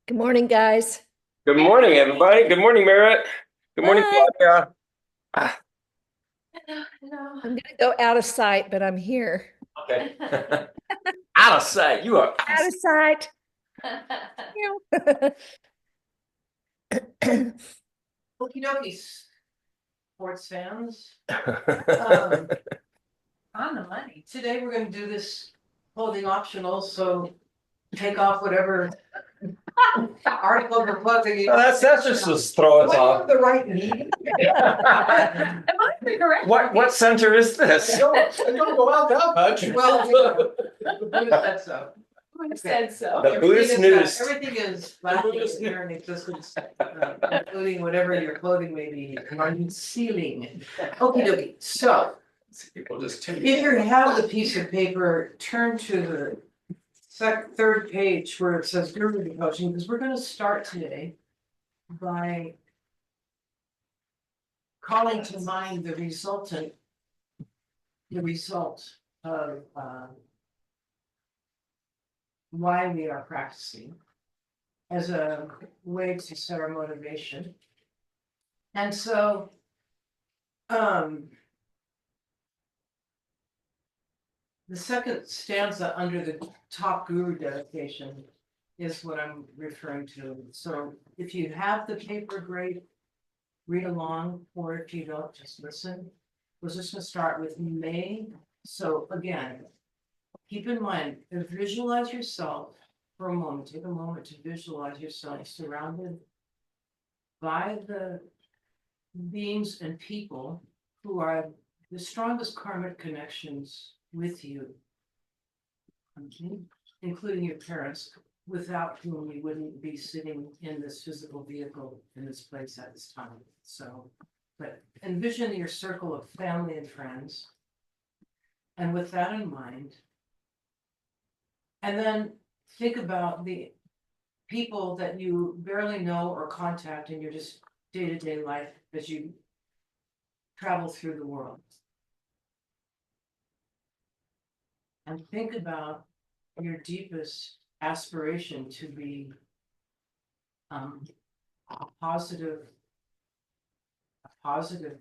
Good morning, guys. Good morning, everybody. Good morning, Merritt. Good morning, Hi. Claudia. Ah, I'm going to go out of sight, but I'm here. okay. Out of sight. You are out of Out of sight. Okie dokie, sports fans. sight. On the money. Today we're gonna do this clothing optional, so take off whatever article or clothing you. Oh, that's just throw us off. The right knee. Am I correct? What center is this? I don't go out that much. Well, the Buddhist said so. Said so. The Buddhist news. Everything is lacking here in existence, including whatever your clothing may be concealing. Okie dokie, so. People just If you have the piece of paper, turn to the third page where it says Guru Coaching, because we're going to start today by calling to mind the result of why we are practicing as a way to set our motivation. And so, the second stanza under the top guru dedication is what I'm referring to. So if you have the paper, great, read along, or if you don't, just listen. We're just going to start with may. So again, keep in mind, visualize yourself for a moment. Take a moment to visualize yourself surrounded by the beings and people who are the strongest karmic connections with you, including your parents, without whom you wouldn't be sitting in this physical vehicle in this place at this time. So, but envision your circle of family and friends. And with that in mind, and then think about the people that you barely know or contact in your just day-to-day life as you travel through the world. And think about your deepest aspiration to be a positive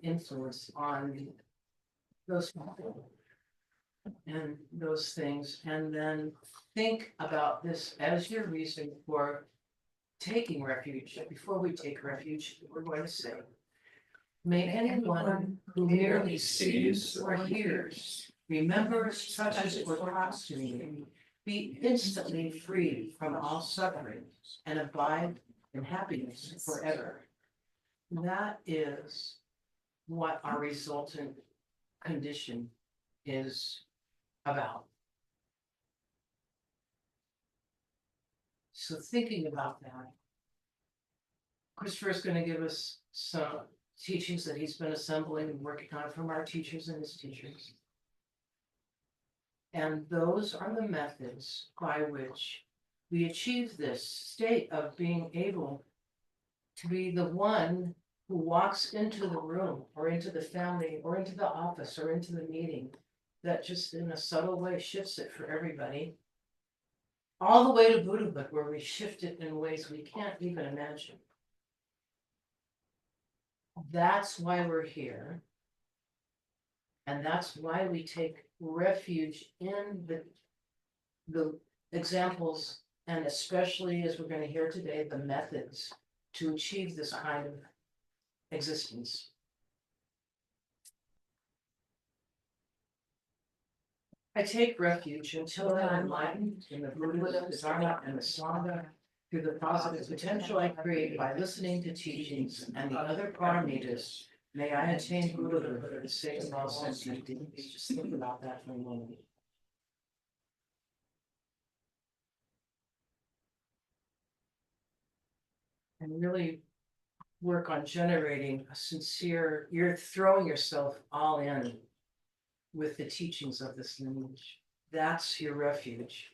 influence on those people and those things. And then think about this as your reason for taking refuge. Before we take refuge, we're going to say, may anyone who merely sees or hears, remembers, touches, or talks to me, be instantly free from all suffering and abide in happiness forever. That is what our resultant condition is about. So thinking about that, Christopher is going to give us some teachings that he's been assembling and working on from our teachers and his teachers. And those are the methods by which we achieve this state of being able to be the one who walks into the room or into the family or into the office or into the meeting that just in a subtle way shifts it for everybody, all the way to Buddhahood, where we shift it in ways we can't even imagine. That's why we're here. And that's why we take refuge in the examples, and especially as we're going to hear today, the methods to achieve this kind of existence. I take refuge until I'm enlightened in the Buddha, the Dharma, and the Sangha through the positive potential I create by listening to teachings and the other paramitas. May I attain Buddhahood for the sake of all sentient beings. Just think about that for a moment. And really work on generating a sincere, you're throwing yourself all in with the teachings of this lineage. That's your refuge.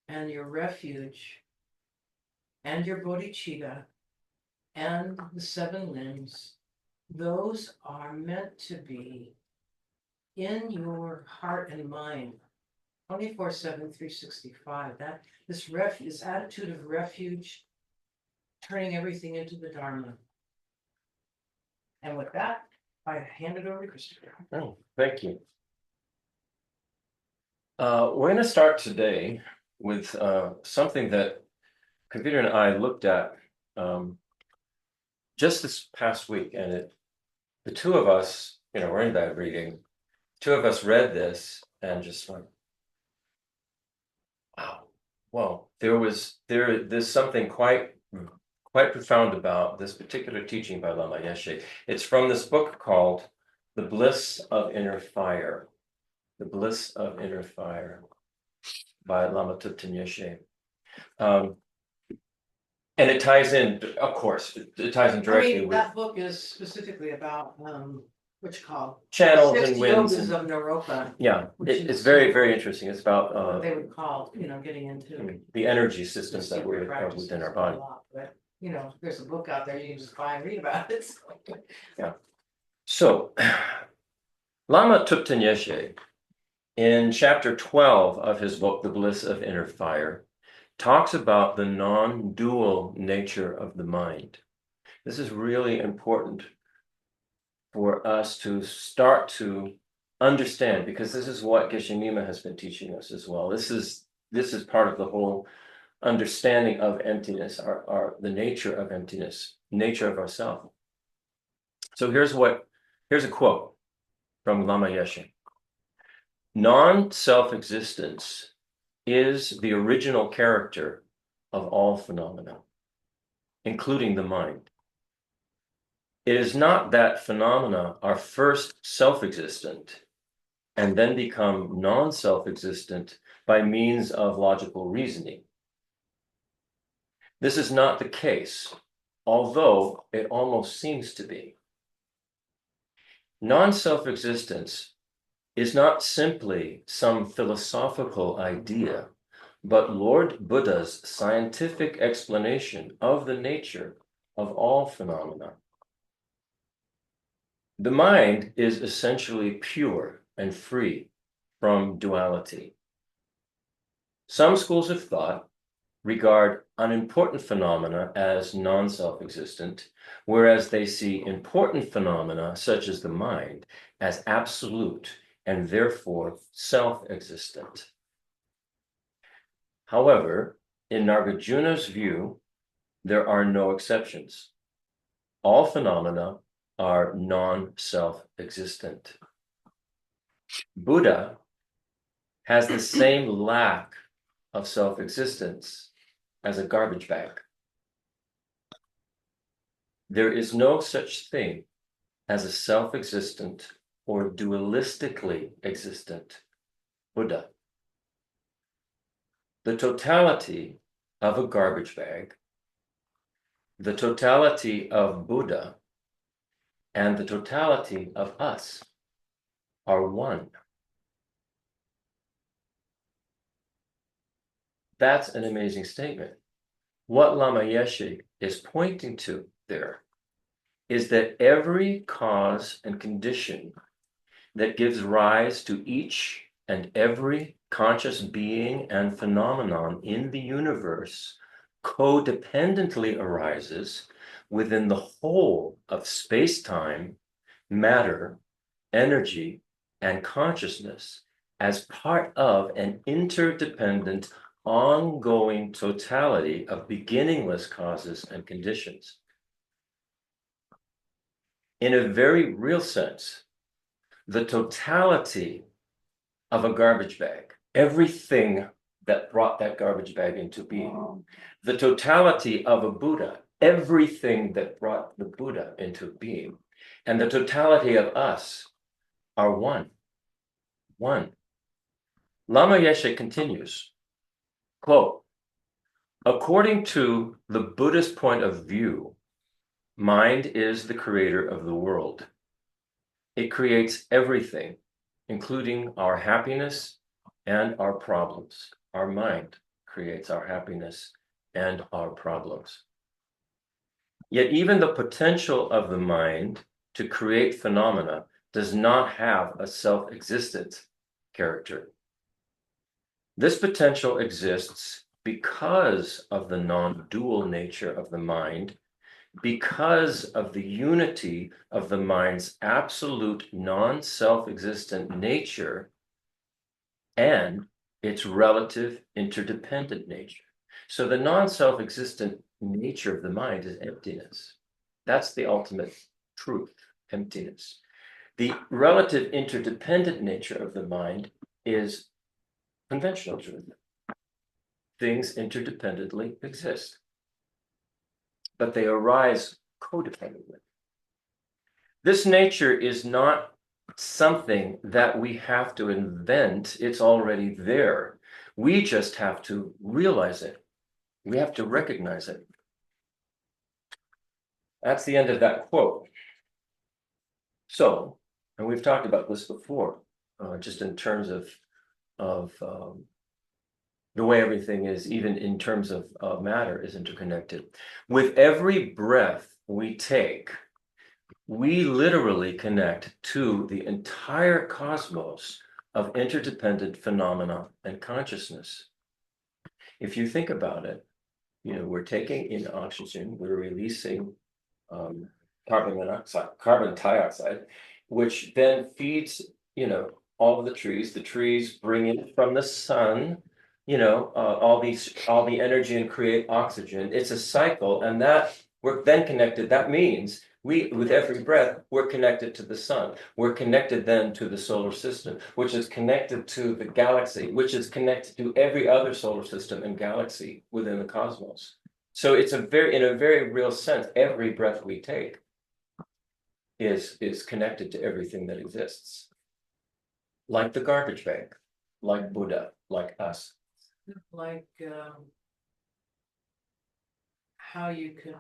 And your refuge and your bodhicitta and the seven limbs, those are meant to be in your heart and mind 24/7, 365. That this attitude of refuge turning everything into the Dharma. And with that, I hand it over to Christopher. Oh, thank you. We're going to start today with something that Kavita and I looked at just this past week, and the two of us, we're in that reading. Two of us read this and just went, wow. Well, there's something quite profound about this particular teaching by Lama Yeshe. It's from this book called The Bliss of Inner Fire. The Bliss of Inner Fire by Lama Thubten Yeshe. And it ties in, of course, it ties in directly with that book is specifically about what you call channels and 60 winds. yogas of Naropa. Yeah, which it's is, very, very interesting. It's about what they would call, getting into the energy systems that secret are practices within our a body. lot, but there's a book out there you can just buy and read about it. So, Lama Thubten Yeshe, in chapter 12 of his book, The Bliss of Inner Fire, talks about the non-dual nature of the mind. This is really important for us to start to understand, because this is what Geshe Nima has been teaching us as well. This is part of the whole understanding of emptiness, the nature of emptiness, nature of ourself. So here's a quote from Lama Yeshe. Non-self-existence is the original character of all phenomena, including the mind. It is not that phenomena are first self-existent and then become non-self-existent by means of logical reasoning. This is not the case, although it almost seems to be. Non-self-existence is not simply some philosophical idea, but Lord Buddha's scientific explanation of the nature of all phenomena. The mind is essentially pure and free from duality. Some schools of thought regard unimportant phenomena as non-self-existent, whereas they see important phenomena, such as the mind, as absolute and therefore self-existent. However, in Nagarjuna's view, there are no exceptions. All phenomena are non-self-existent. Buddha has the same lack of self-existence as a garbage bag. There is no such thing as a self-existent or dualistically existent Buddha. The totality of a garbage bag, the totality of Buddha, and the totality of us are one. That's an amazing statement. What Lama Yeshe is pointing to there is that every cause and condition that gives rise to each and every conscious being and phenomenon in the universe codependently arises within the whole of space-time, matter, energy, and consciousness as part of an interdependent, ongoing totality of beginningless causes and conditions. In a very real sense, the totality of a garbage bag, everything that brought that garbage bag into being, the totality of a Buddha, everything that brought the Buddha into being, and the totality of us are one. One. Lama Yeshe continues, quote, according to the Buddhist point of view, mind is the creator of the world. It creates everything, including our happiness and our problems. Our mind creates our happiness and our problems. Yet even the potential of the mind to create phenomena does not have a self-existent character. This potential exists because of the non-dual nature of the mind, because of the unity of the mind's absolute non-self-existent nature and its relative interdependent nature. So the non-self-existent nature of the mind is emptiness. That's the ultimate truth, emptiness. The relative interdependent nature of the mind is conventional truth. Things interdependently exist, but they arise codependently. This nature is not something that we have to invent. It's already there. We just have to realize it. We have to recognize it. That's the end of that quote. So, and we've talked about this before, just in terms of the way everything is, even in terms of matter, is interconnected. With every breath we take, we literally connect to the entire cosmos of interdependent phenomena and consciousness. If you think about it, we're taking in oxygen, we're releasing carbon dioxide, which then feeds, all of the trees. The trees bring in from the sun, all the energy and create oxygen. It's a cycle, and that we're then connected. That means with every breath, we're connected to the sun. We're connected then to the solar system, which is connected to the galaxy, which is connected to every other solar system and galaxy within the cosmos. So it's in a very real sense, every breath we take is connected to everything that exists. Like the garbage bag, like Buddha, like us. Like how you can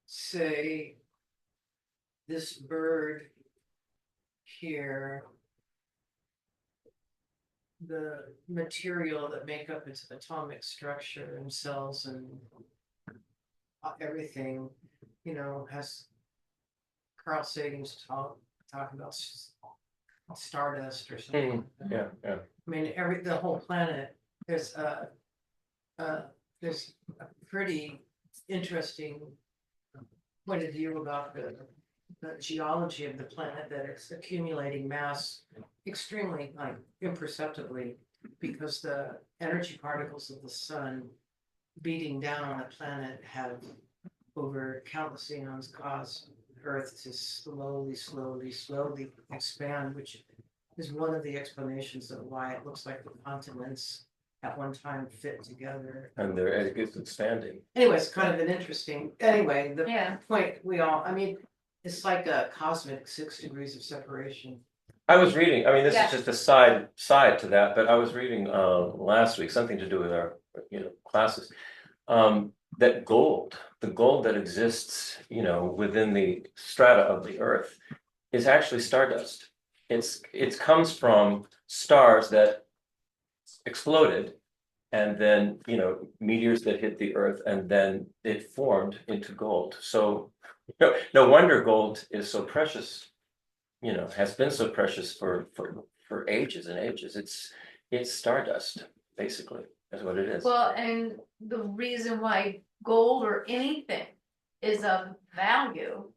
say this bird here, the material that make up its atomic structure and cells and everything, has Carl Sagan's talking about stardust or something. Yeah. I mean, the whole planet. There's a pretty interesting point of view about the geology of the planet, that it's accumulating mass extremely imperceptibly, because the energy particles of the sun beating down on the planet have over countless eons caused Earth to slowly expand, which is one of the explanations of why it looks like the continents at one time fit together. And it's expanding. Anyway, it's kind of an interesting, the point it's like a cosmic 6 degrees of separation. I was reading, this is just a side to that, but I was reading last week, something to do with our classes, that the gold that exists, within the strata of the earth is actually stardust. It comes from stars that exploded, and then meteors that hit the earth, and then it formed into gold. So no wonder gold is so precious, has been so precious for ages and ages. It's stardust, basically, is what it is. Well, and the reason why gold or anything is of value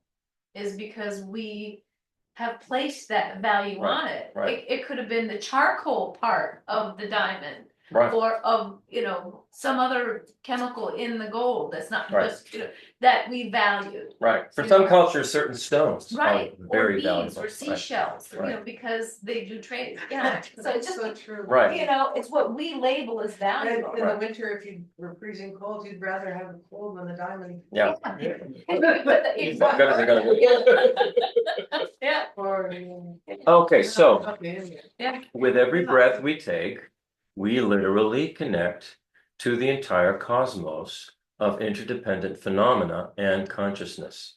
is because we have placed that value on it. Right. It could have been the charcoal part of the diamond, Right. or of some other chemical in the gold that's not Right. just that we valued. Right. For some cultures, certain stones Right, are or very beads valuable. or seashells, Right. because they do trade. Yeah, so it's just so true. Right. it's what we label as valuable. In the winter, if you were freezing cold, you'd rather have a cold than the diamond. Yeah. But As good as they're gonna be. Yeah. Okay, so Okay. Yeah. with every breath we take, we literally connect to the entire cosmos of interdependent phenomena and consciousness.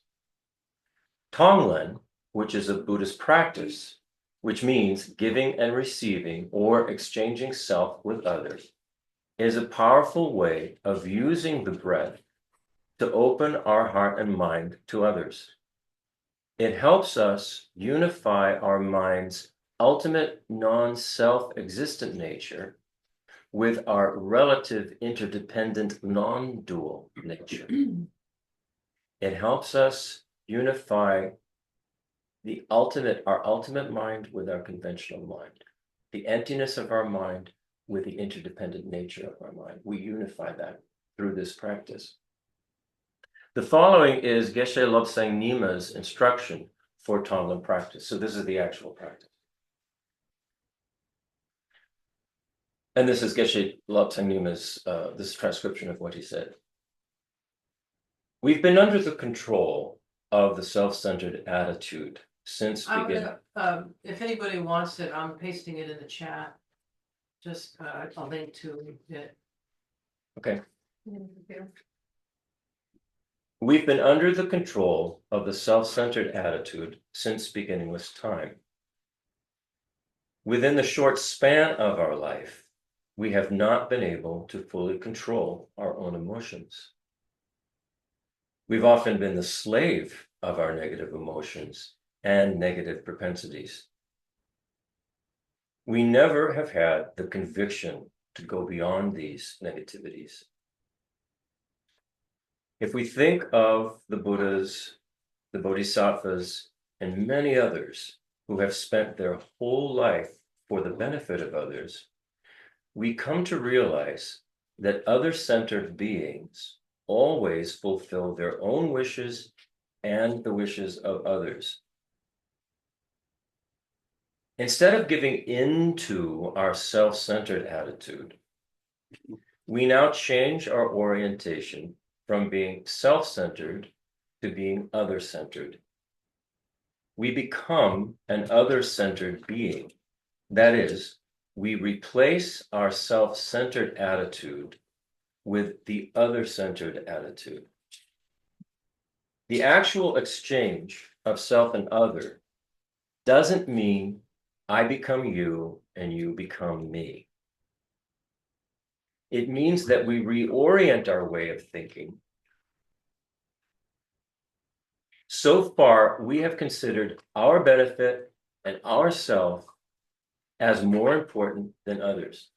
Tonglen, which is a Buddhist practice, which means giving and receiving or exchanging self with others, is a powerful way of using the breath to open our heart and mind to others. It helps us unify our mind's ultimate non-self-existent nature with our relative interdependent non-dual nature. It helps us unify our ultimate mind with our conventional mind, the emptiness of our mind with the interdependent nature of our mind. We unify that through this practice. The following is Geshe Lobsang Nima's instruction for Tonglen practice. So this is the actual practice. And this is Geshe Lobsang Nima's, this transcription of what he said. We've been under the control of the self-centered attitude since beginning. If anybody wants it, I'm pasting it in the chat. Just a link to it. Okay. We've been under the control of the self-centered attitude since beginningless time. Within the short span of our life, we have not been able to fully control our own emotions. We've often been the slave of our negative emotions and negative propensities. We never have had the conviction to go beyond these negativities. If we think of the Buddhas, the Bodhisattvas, and many others who have spent their whole life for the benefit of others, we come to realize that other-centered beings always fulfill their own wishes and the wishes of others. Instead of giving in to our self-centered attitude, we now change our orientation from being self-centered to being other-centered. We become an other-centered being. That is, we replace our self-centered attitude with the other-centered attitude. The actual exchange of self and other doesn't mean I become you and you become me. It means that we reorient our way of thinking. So far, we have considered our benefit and ourself as more important than others.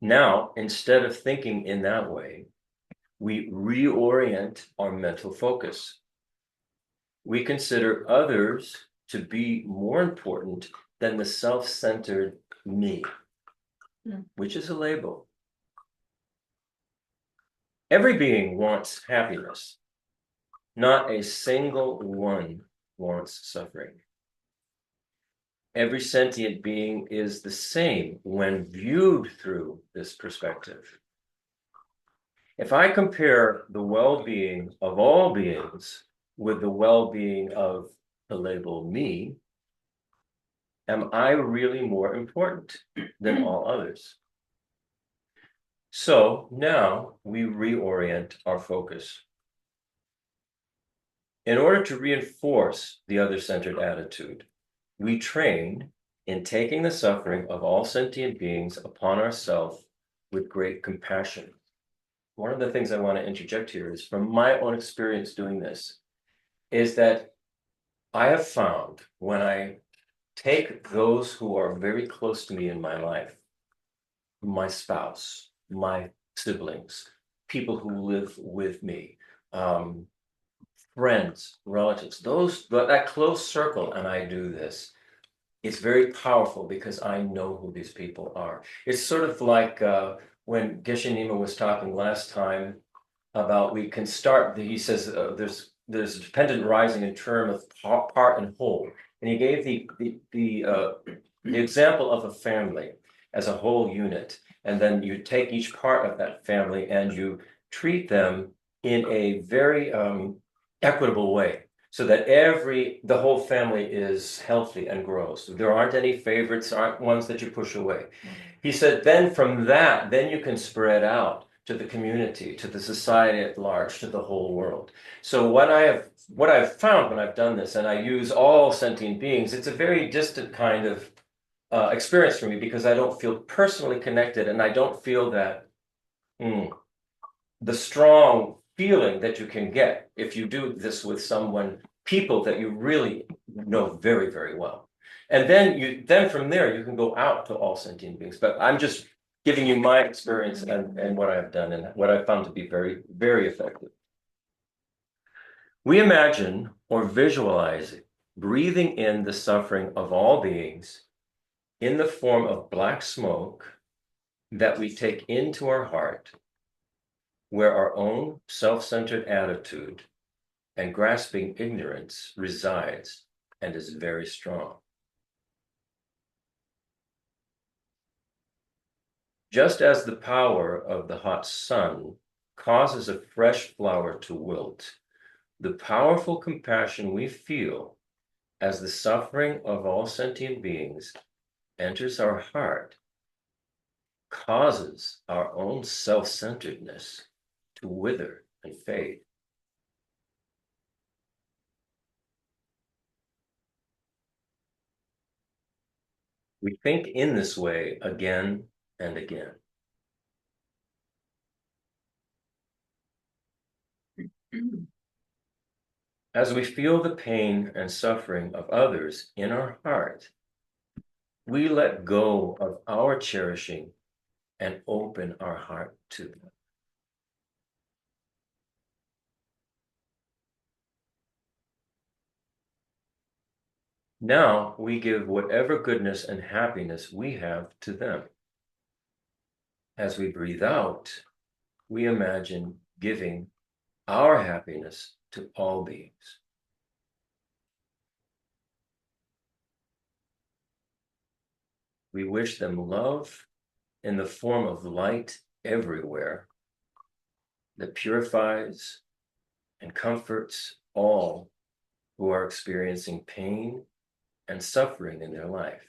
Now, instead of thinking in that way, we reorient our mental focus. We consider others to be more important than the self-centered me, which is a label. Every being wants happiness. Not a single one wants suffering. Every sentient being is the same when viewed through this perspective. If I compare the well-being of all beings with the well-being of the label me, am I really more important than all others? So now we reorient our focus. In order to reinforce the other-centered attitude, we train in taking the suffering of all sentient beings upon ourselves with great compassion. One of the things I want to interject here is from my own experience doing this, is that I have found when I take those who are very close to me in my life, my spouse, my siblings, people who live with me, friends, relatives, that close circle, and I do this, it's very powerful because I know who these people are. It's sort of like when Geshe Nima was talking last time about we can start, he says there's dependent rising in terms of part and whole. And he gave the example of a family as a whole unit. And then you take each part of that family and you treat them in a very equitable way, so that the whole family is healthy and grows. There aren't any favorites, aren't ones that you push away. He said, then from that, then you can spread out to the community, to the society at large, to the whole world. So what I've found when I've done this, and I use all sentient beings, it's a very distant kind of experience for me because I don't feel personally connected, and I don't feel that the strong feeling that you can get if you do this with people that you really know very, very well. And then from there, you can go out to all sentient beings. But I'm just giving you my experience and what I've done and what I found to be very, very effective. We imagine or visualize breathing in the suffering of all beings in the form of black smoke that we take into our heart, where our own self-centered attitude and grasping ignorance resides and is very strong. Just as the power of the hot sun causes a fresh flower to wilt, the powerful compassion we feel as the suffering of all sentient beings enters our heart causes our own self-centeredness to wither and fade. We think in this way again and again. As we feel the pain and suffering of others in our heart, we let go of our cherishing and open our heart to them. Now we give whatever goodness and happiness we have to them. As we breathe out, we imagine giving our happiness to all beings. We wish them love in the form of light everywhere that purifies and comforts all who are experiencing pain and suffering in their life.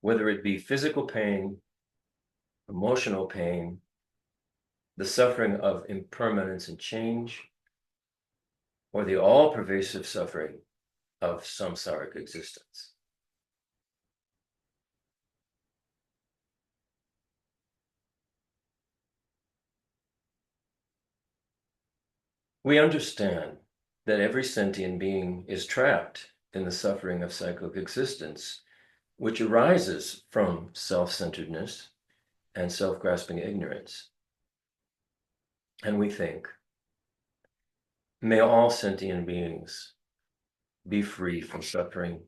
Whether it be physical pain, emotional pain, the suffering of impermanence and change, or the all-pervasive suffering of samsaric existence. We understand that every sentient being is trapped in the suffering of cyclic existence, which arises from self-centeredness and self-grasping ignorance. And we think, may all sentient beings be free from suffering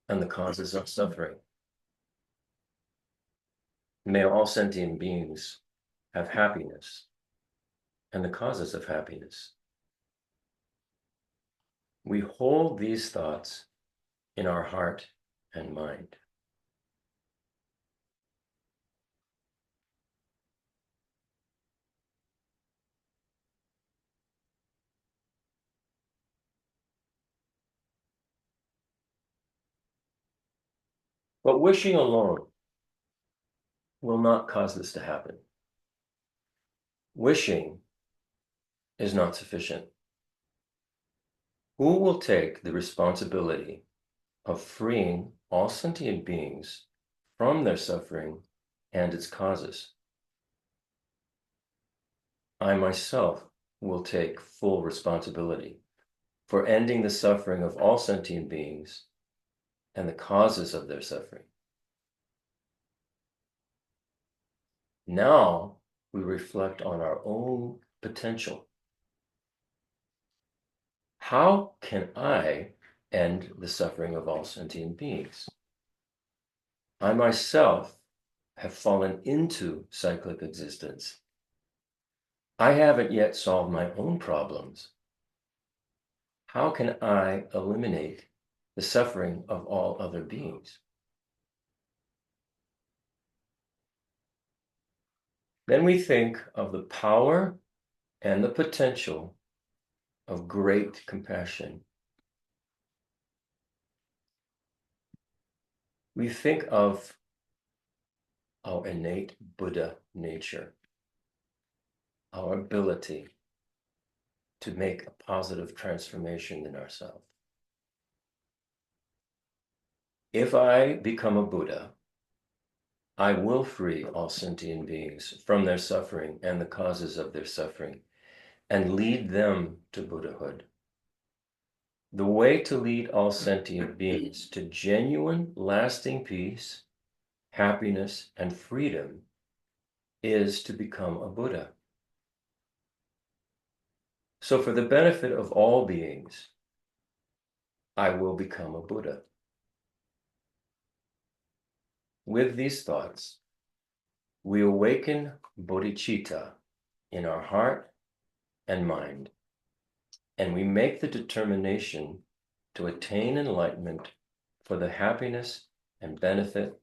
and the causes of suffering. May all sentient beings have happiness and the causes of happiness. We hold these thoughts in our heart and mind. But wishing alone will not cause this to happen. Wishing is not sufficient. Who will take the responsibility of freeing all sentient beings from their suffering and its causes? I myself will take full responsibility for ending the suffering of all sentient beings and the causes of their suffering. Now we reflect on our own potential. How can I end the suffering of all sentient beings? I myself have fallen into cyclic existence. I haven't yet solved my own problems. How can I eliminate the suffering of all other beings? Then we think of the power and the potential of great compassion. We think of our innate Buddha nature, our ability to make a positive transformation in ourselves. If I become a Buddha, I will free all sentient beings from their suffering and the causes of their suffering and lead them to Buddhahood. The way to lead all sentient beings to genuine, lasting peace, happiness, and freedom is to become a Buddha. So for the benefit of all beings, I will become a Buddha. With these thoughts, we awaken bodhicitta in our heart and mind, and we make the determination to attain enlightenment for the happiness and benefit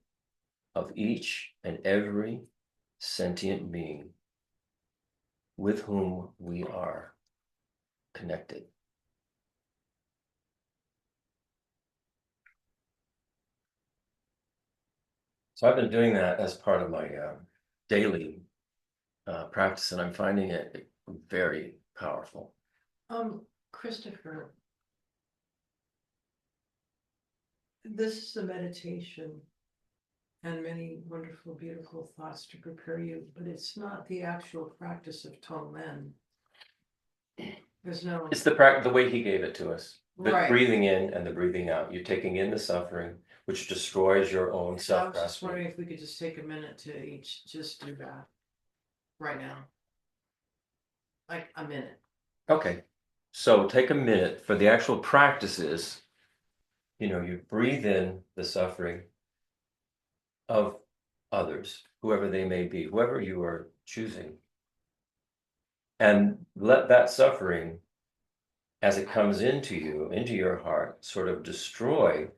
of each and every sentient being with whom we are connected. So I've been doing that as part of my daily practice, and I'm finding it very powerful. Christopher, this is a meditation and many wonderful, beautiful thoughts to prepare you, but it's not the actual practice of Tonglen. There's no. It's the way he gave it to us. The Right. breathing in and the breathing out. You're taking in the suffering, which destroys your own So I was just self-grasping. wondering if we could just take a minute to each just do that right now. Like a minute. Okay, so take a minute for the actual practices. You breathe in the suffering of others, whoever they may be, whoever you are choosing. And let that suffering, as it comes into you, into your heart, sort of destroy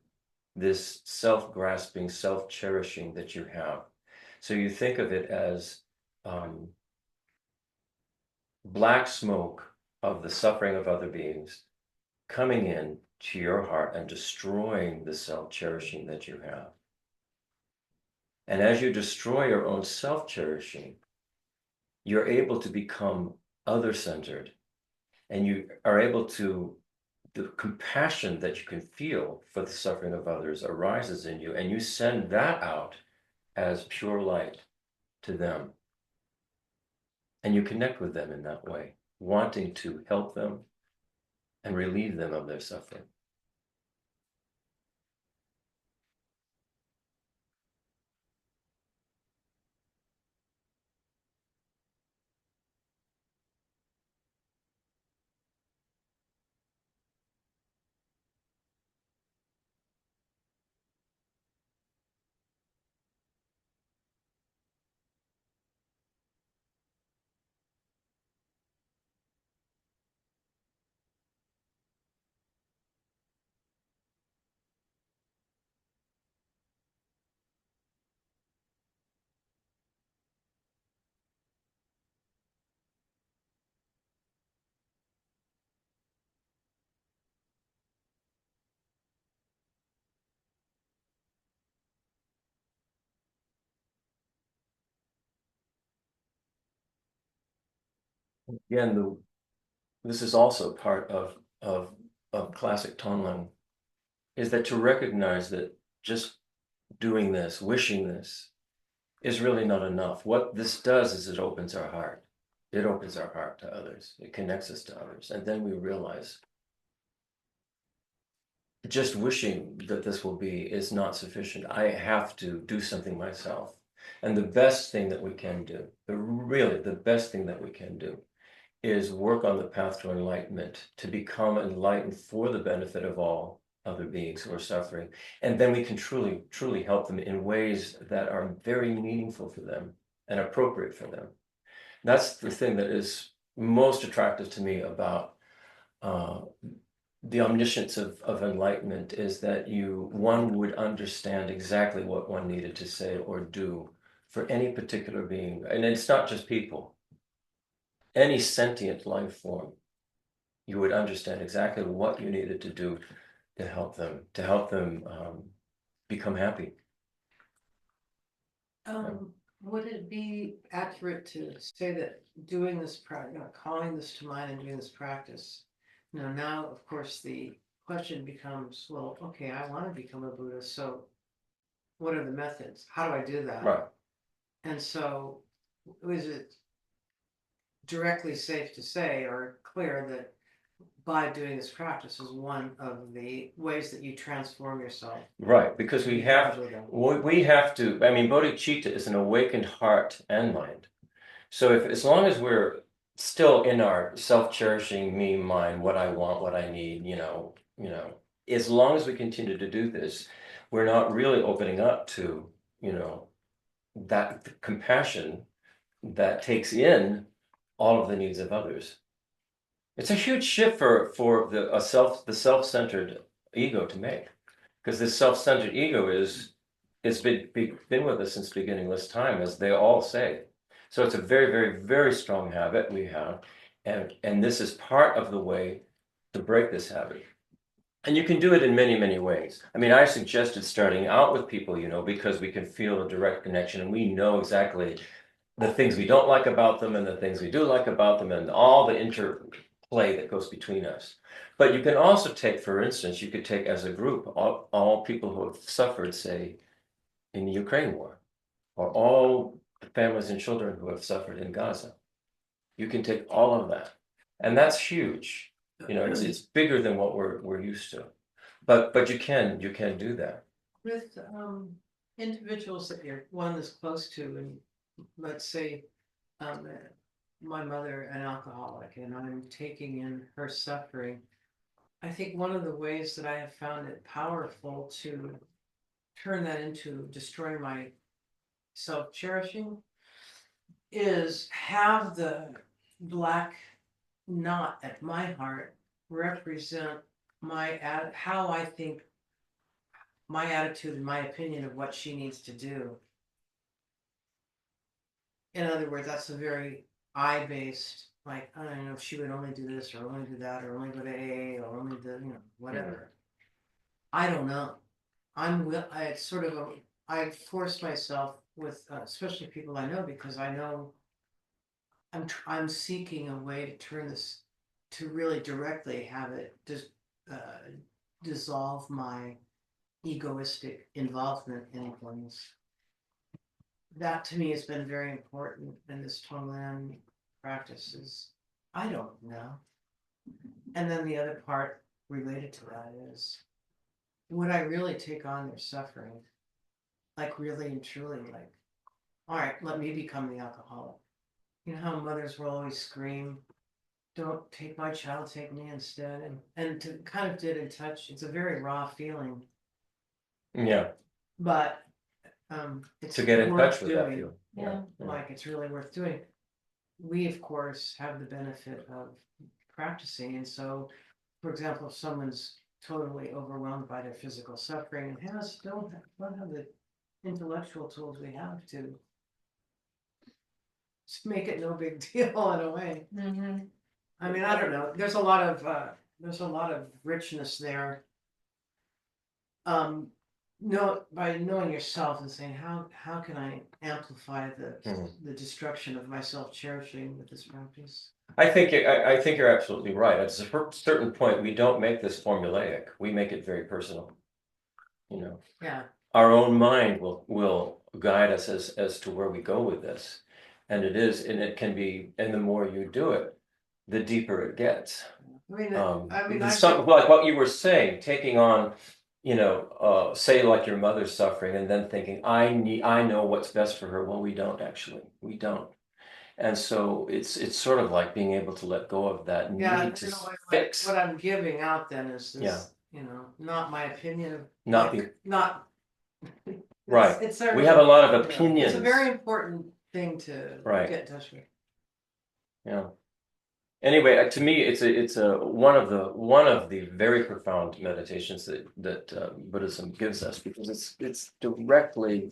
this self-grasping, self-cherishing that you have. So you think of it as black smoke of the suffering of other beings coming in to your heart and destroying the self-cherishing that you have. And as you destroy your own self-cherishing, you're able to become other-centered, and you are able to, the compassion that you can feel for the suffering of others arises in you, and you send that out as pure light to them. And you connect with them in that way, wanting to help them and relieve them of their suffering. Again, this is also part of classic Tonglen, is that to recognize that just doing this, wishing this, is really not enough. What this does is it opens our heart. It opens our heart to others. It connects us to others. And then we realize just wishing that this will be is not sufficient. I have to do something myself. And the best thing that we can do, really the best thing that we can do, is work on the path to enlightenment, to become enlightened for the benefit of all other beings who are suffering. And then we can truly, truly help them in ways that are very meaningful for them and appropriate for them. That's the thing that is most attractive to me about the omniscience of enlightenment, is that one would understand exactly what one needed to say or do for any particular being. And it's not just people. Any sentient life form, you would understand exactly what you needed to do to help them become happy. Would it be accurate to say that doing this practice, calling this to mind and doing this practice, now of course the question becomes, well, okay, I want to become a Buddha, so what are the methods? How do I do that? Right. And so is it directly safe to say or clear that by doing this practice is one of the ways that you transform yourself. Right, because we have to, I mean, bodhicitta is an awakened heart and mind. So if, as long as we're still in our self-cherishing me mind, what I want, what I need, as long as we continue to do this, we're not really opening up to, that compassion that takes in all of the needs of others. It's a huge shift for the self-centered ego to make, because this self-centered ego it's been with us since beginningless time, as they all say. So it's a very, very, very strong habit we have, and this is part of the way to break this habit. And you can do it in many, many ways. I mean, I suggested starting out with people, because we can feel a direct connection and we know exactly the things we don't like about them and the things we do like about them and all the interplay that goes between us. But you can also take, for instance, you could take as a group all people who have suffered, say, in the Ukraine war, or all the families and children who have suffered in Gaza. You can take all of that. And that's huge. It's bigger than what we're used to. But you can do that. With individuals that you're one that's close to, and let's say my mother an alcoholic and I'm taking in her suffering, I think one of the ways that I have found it powerful to turn that into destroying my self-cherishing is have the black knot at my heart represent how I think, my attitude and my opinion of what she needs to do. In other words, that's a very I-based, like, I don't know, if she would only do this or only do that or only go to AA or only do, whatever. I don't know. I force myself with, especially people I know, because I know I'm seeking a way to turn this, to really directly have it just dissolve my egoistic involvement in things. That to me has been very important in this Tonglen practice is, I don't know. And then the other part related to that is, would I really take on their suffering? Like really and truly, like, all right, let me become the alcoholic. You know how mothers will always scream, don't take my child, take me instead. And to kind of did in touch, it's a very raw feeling. Yeah. But it's to get in worth touch with that doing. feeling. Yeah. Like it's really worth doing. We of course have the benefit of practicing, and so, for example, if someone's totally overwhelmed by their physical suffering and don't have the intellectual tools we have to just make it no big deal in a way. Mhm. I mean, I don't know. There's a lot of richness there. By knowing yourself and saying how can I amplify the destruction of my self-cherishing with this practice? I think you're absolutely right. At a certain point, we don't make this formulaic. We make it very personal. Yeah. Our own mind will guide us as to where we go with this, and it can be. And the more you do it, the deeper it gets. Like what you were saying, taking on, say like your mother's suffering, and then thinking, I know what's best for her. Well, we don't actually. We don't. And so it's sort of like being able to let go of that need to fix. What I'm giving out then is this, not my opinion, Not right. It's we have a lot of opinions. It's a very important thing to get in touch with. Yeah. Anyway, to me, it's one of the very profound meditations that Buddhism gives us, because it's directly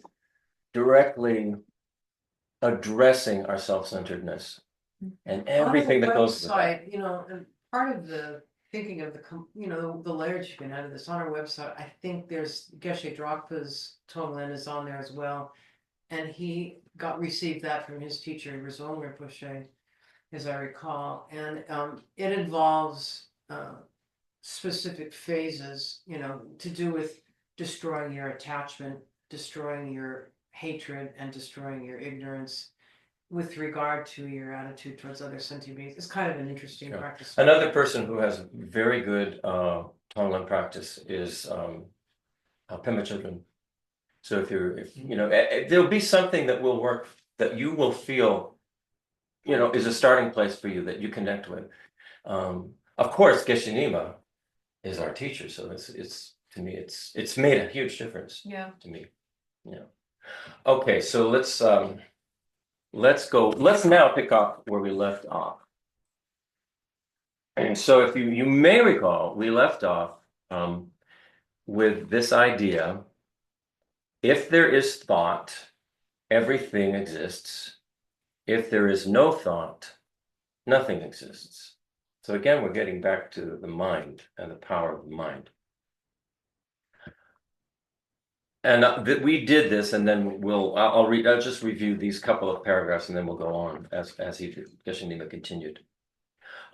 addressing our self-centeredness and everything that goes with that. And part of the thinking of the layers you can add to this on our website, I think there's Geshe Drogpa's Tonglen is on there as well, and he received that from his teacher Rizal Rinpoche, as I recall, and it involves specific phases, to do with destroying your attachment, destroying your hatred, and destroying your ignorance. with regard to your attitude towards other sentient beings. It's kind of an interesting Yeah. practice. Another person who has very good Tonglen practice is Pema Chodron. So if you know, there'll be something that will work that you will feel, you know, is a starting place for you that you connect with. Of course, Geshe Nima is our teacher, so it's to me it's made a huge difference Yeah. to me. Yeah. Okay, so let's go. Let's now pick up where we left off. And so if you may recall, we left off with this idea: if there is thought, everything exists. If there is no thought, nothing exists. So again, we're getting back to the mind and the power of the mind. And we did this, and then I'll just review these couple of paragraphs, and then we'll go on as Geshe Nima continued.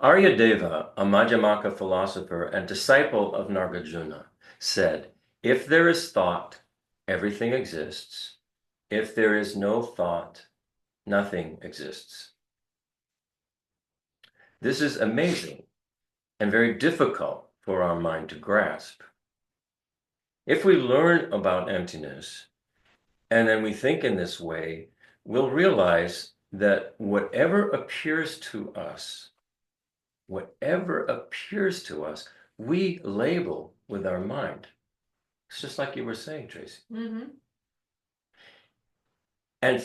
Aryadeva, a Madhyamaka philosopher and disciple of Nagarjuna, said, if there is thought, everything exists. If there is no thought, nothing exists. This is amazing and very difficult for our mind to grasp. If we learn about emptiness and then we think in this way, we'll realize that whatever appears to us, we label with our mind. It's just like you were saying, Tracy. Mm-hmm. And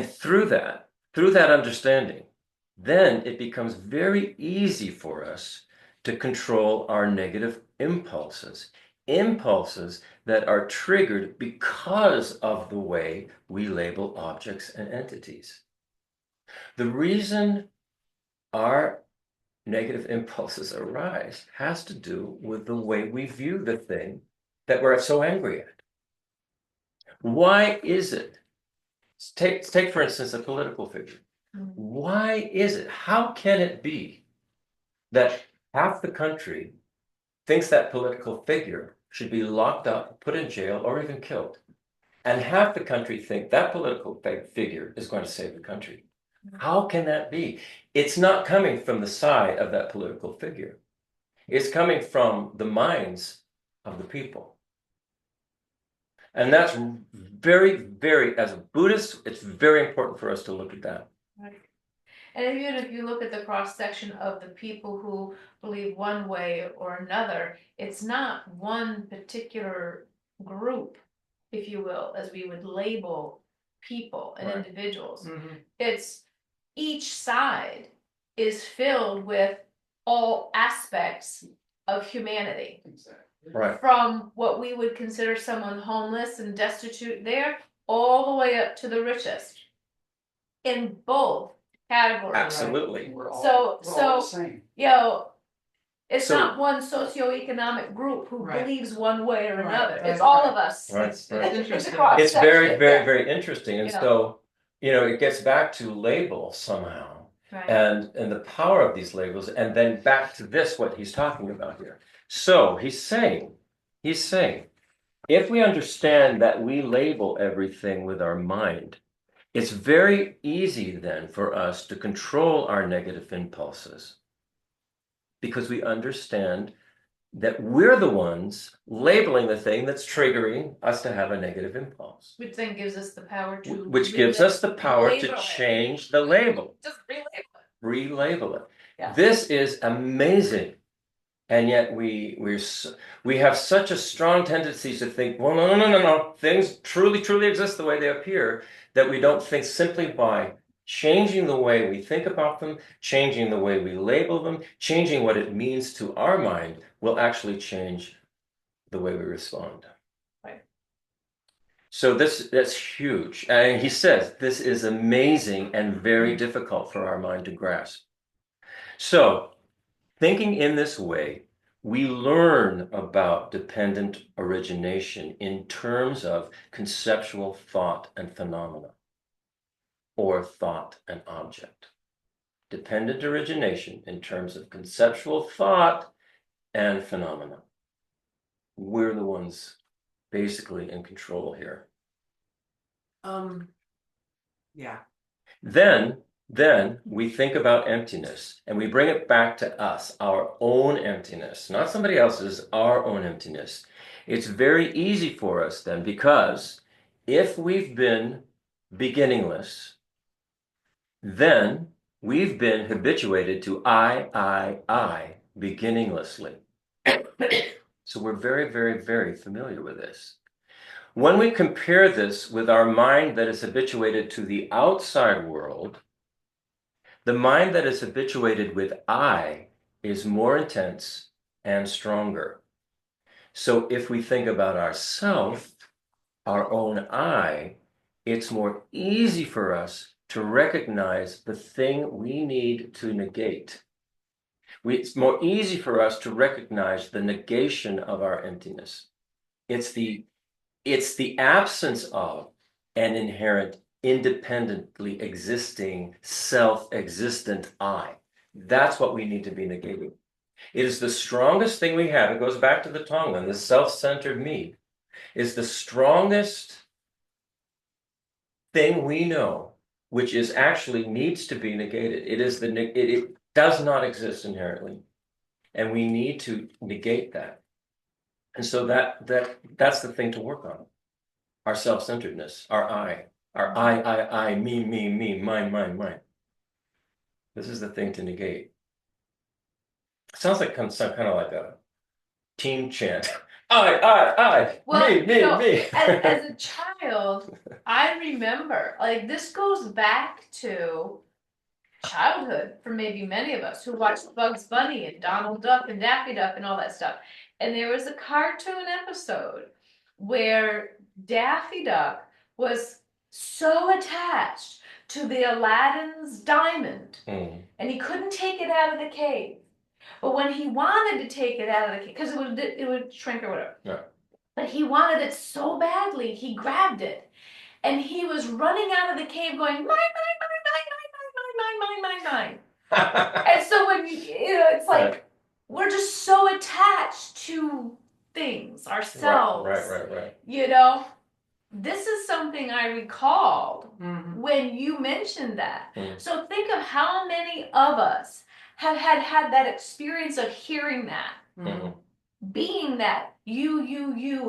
through that understanding, then it becomes very easy for us to control our negative impulses that are triggered because of the way we label objects and entities. The reason our negative impulses arise has to do with the way we view the thing that we're so angry at. Why is it? Take for instance, a political figure. Why is it? How can it be that half the country thinks that political figure should be locked up, put in jail, or even killed, and half the country think that political figure is going to save the country? How can that be? It's not coming from the side of that political figure. It's coming from the minds of the people. And that's very, very, as a Buddhist, it's very important for us to look at that. Right. And even if you look at the cross section of the people who believe one way or another, it's not one particular group, if you will, as we would label people and Right. individuals. Mhm. It's each side is filled with all aspects of humanity. Right. From what we would consider someone homeless and destitute there, all the way up to the richest. In both categories. Absolutely. We're all, So- we're all the so- same. You know, it's So- not one socioeconomic group who Right. believes one way or Right, another. right, It's all right. of us. Right, It's right. interesting. a cross It's very, section, very, yeah. very interesting. And Yeah. so, you know, it gets back to label somehow. Right. And the power of these labels, and then back to this, what he's talking about here. So he's saying, if we understand that we label everything with our mind, it's very easy then for us to control our negative impulses, because we understand that we're the ones labeling the thing that's triggering us to have a negative impulse, Which then gives us the power to. which gives us the power to label it. change the label. Just relabel it. Relabel it. Yeah. This is amazing, and yet we have such a strong tendency to think, well, no, things truly exist the way they appear, that we don't think simply by changing the way we think about them, changing the way we label them, changing what it means to our mind, will actually change the way we respond. Right. So that's huge. And he says this is amazing and very difficult for our mind to grasp. So, thinking in this way, we learn about dependent origination in terms of conceptual thought and phenomena, or thought and object. Dependent origination in terms of conceptual thought and phenomena. We're the ones basically in control here. Yeah. Then we think about emptiness and we bring it back to us, our own emptiness, not somebody else's, our own emptiness. It's very easy for us then, because if we've been beginningless, then we've been habituated to I, beginninglessly. So we're very, very, very familiar with this. When we compare this with our mind that is habituated to the outside world, the mind that is habituated with I is more intense and stronger. So if we think about ourself, our own I, it's more easy for us to recognize the thing we need to negate. It's more easy for us to recognize the negation of our emptiness. It's the absence of an inherent, independently existing, self-existent I. That's what we need to be negating. It is the strongest thing we have. It goes back to the Tonglen, the self-centered me, is the strongest thing we know, which is actually needs to be negated. It does not exist inherently, and we need to negate that. And so that's the thing to work on. Our self-centeredness, our I, me, mine. This is the thing to negate. Sounds like some kind of like a team chant. Well, me. as a child, I remember, like, this goes back to childhood for maybe many of us who watched Bugs Bunny and Donald Duck and Daffy Duck and all that stuff. And there was a cartoon episode where Daffy Duck was so attached to the Aladdin's diamond, and he couldn't take it out of the cave. But when he wanted to take it out of the cave, because it would shrink or whatever. Yeah. But he wanted it so badly, he grabbed it. And he was running out of the cave going, mine. And so when it's like, Right. we're just so attached to things, ourselves. Right. You know, this is something I recalled Mm-hmm. when you mentioned that. Mm. So think of how many of us have had that experience of hearing that, Mhm. being that you,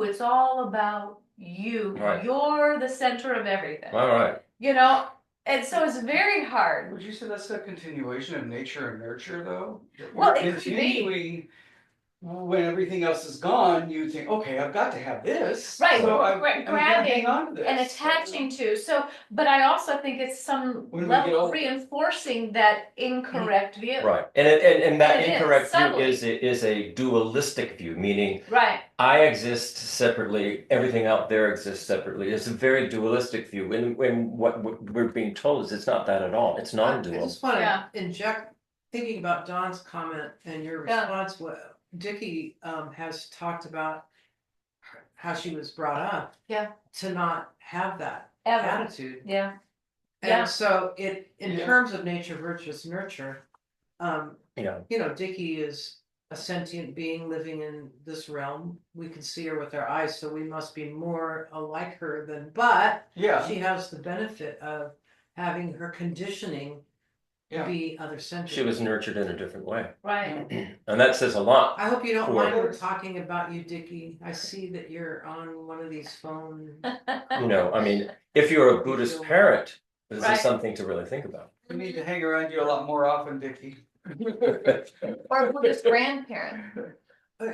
it's all about you. Right. You're the center of everything. All right. You know, and so it's very hard. Would you say that's a continuation of nature and nurture, though? Well, You're it could be. continually, when everything else is gone, you think, okay, I've got to have this. Right, So I'm grabbing gonna hang on to this. and attaching to. So, but I also think it's some When we level get of older. reinforcing that incorrect view. Right. And that And it is, incorrect view subtly. is a dualistic view, meaning Right. I exist separately, everything out there exists separately. It's a very dualistic view. When what we're being told is it's not that at all. It's I non-dual. just want to Yeah. inject, thinking about Don's comment and your Yeah. response, what Dickie has talked about how she was brought up. Yeah. To not have that Ever. attitude. Yeah. Yeah. And so in Yeah. terms of nature versus nurture, Yeah. you know, Dickie is a sentient being living in this realm. We can see her with our eyes, so we must be more alike her than, but Yeah, she has the benefit of having her conditioning yeah. be other centered. She was nurtured in a different way. Right. And that says a lot. I hope you don't For- mind her talking about you, Dickie. I see that you're on one of these phone. You know, I mean, if you're a Buddhist parent, this Right. is something to really think about. We need to hang around you a lot more often, Dickie. Or a Buddhist grandparent.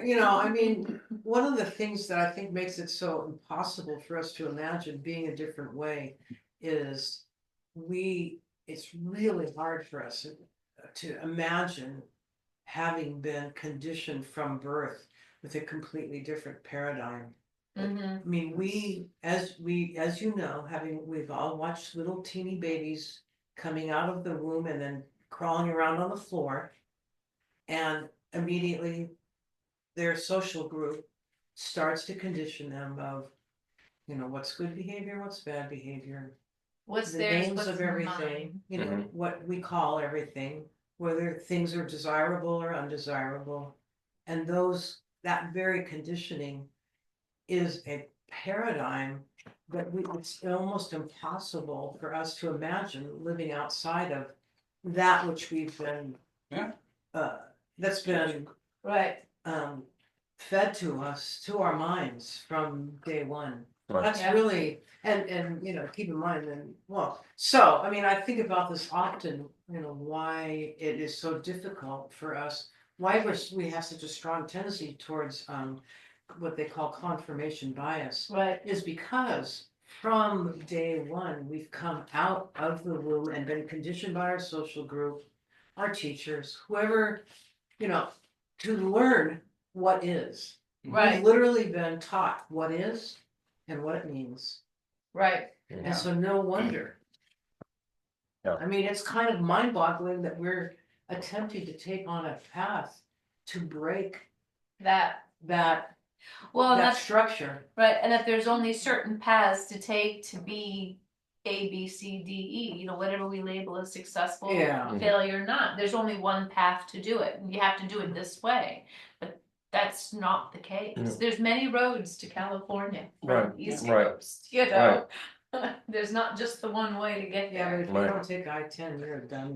You know, I mean, one of the things that I think makes it so impossible for us to imagine being a different way is it's really hard for us to imagine having been conditioned from birth with a completely different paradigm. Mhm. I mean, as you know, we've all watched little teeny babies coming out of the womb and then crawling around on the floor, and immediately their social group starts to condition them of, you know, what's good behavior, what's bad behavior, What's the theirs, names what's of everything, mine. you know, Mhm. what we call everything, whether things are desirable or undesirable. And that very conditioning is a paradigm that it's almost impossible for us to imagine living outside of that which we've been. Yeah. That's been Right, fed to us, to our minds from day one. Right. That's Yeah. really, and, keep in mind, and, well, so, I mean, I think about this often, why it is so difficult for us. Why we have such a strong tendency towards, what they call confirmation bias, right, is because from day one, we've come out of the womb and been conditioned by our social group, our teachers, whoever, to learn what is. We've right, literally been taught what is and what it means. right. And so no wonder. Yeah. I mean, it's kind of mind-boggling that we're attempting to take on a path to break That, that, well, and that that's structure. right, and that there's only certain paths to take to be A, B, C, D, E, whatever we label as successful, Yeah. failure, not. There's only one path to do it, and you have to do it this way. But that's not the case. No. There's many roads to California Right, from East right, Coast, There's not just the one way to get Yeah, but there. if you Right. don't take I-10, you're done.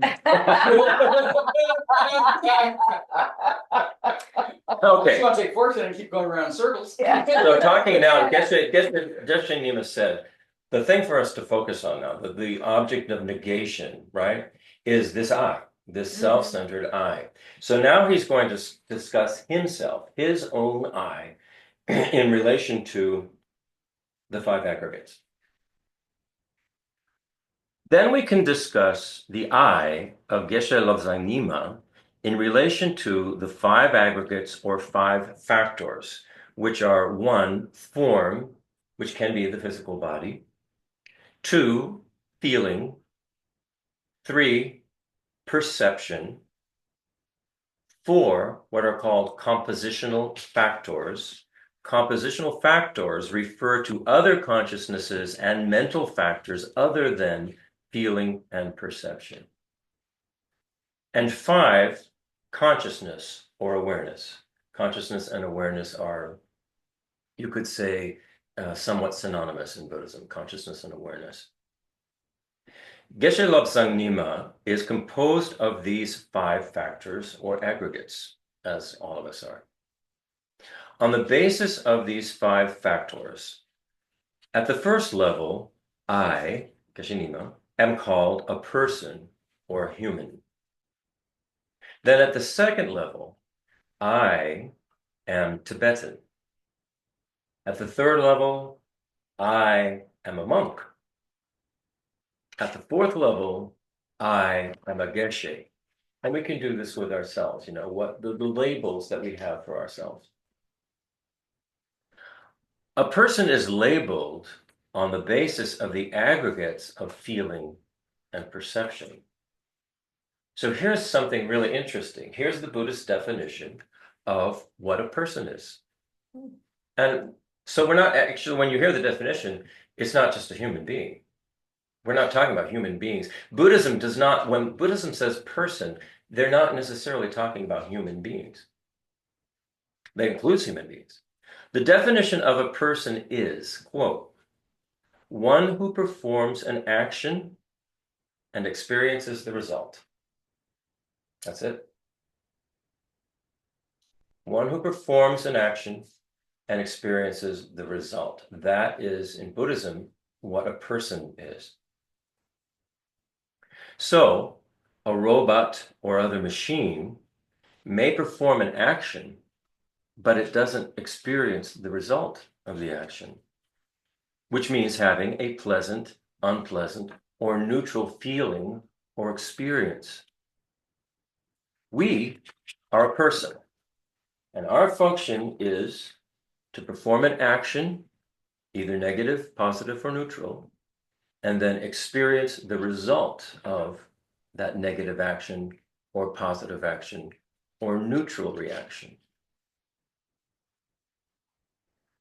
Okay. You want to take fortune and keep going around in circles. Yeah. So talking now, Geshe Nima said, the thing for us to focus on now, the object of negation, right, is this I, this self-centered I. So now he's going to discuss himself, his own I, in relation to the five aggregates. Then we can discuss the I of Geshe Lobsang Nima in relation to the five aggregates or five factors, which are 1, form, which can be the physical body, 2, feeling, 3, perception, 4, what are called compositional factors. Compositional factors refer to other consciousnesses and mental factors other than feeling and perception. And 5, consciousness or awareness. Consciousness and awareness are, you could say, somewhat synonymous in Buddhism, consciousness and awareness. Geshe Lobsang Nima is composed of these 5 factors or aggregates, as all of us are. On the basis of these 5 factors, at the first level, I, Geshe Nima, am called a person or a human. Then at the second level, I am Tibetan. At the third level, I am a monk. At the fourth level, I am a Geshe. And we can do this with ourselves, what the labels that we have for ourselves. A person is labeled on the basis of the aggregates of feeling and perception. So here's something really interesting. Here's the Buddhist definition of what a person is. And so we're not actually, when you hear the definition, it's not just a human being. We're not talking about human beings. Buddhism does not, when Buddhism says person, they're not necessarily talking about human beings. That includes human beings. The definition of a person is, quote, one who performs an action and experiences the result. That's it. One who performs an action and experiences the result. That is, in Buddhism, what a person is. So, a robot or other machine may perform an action, but it doesn't experience the result of the action, which means having a pleasant, unpleasant, or neutral feeling or experience. We are a person, and our function is to perform an action, either negative, positive, or neutral, and then experience the result of that negative action or positive action or neutral reaction.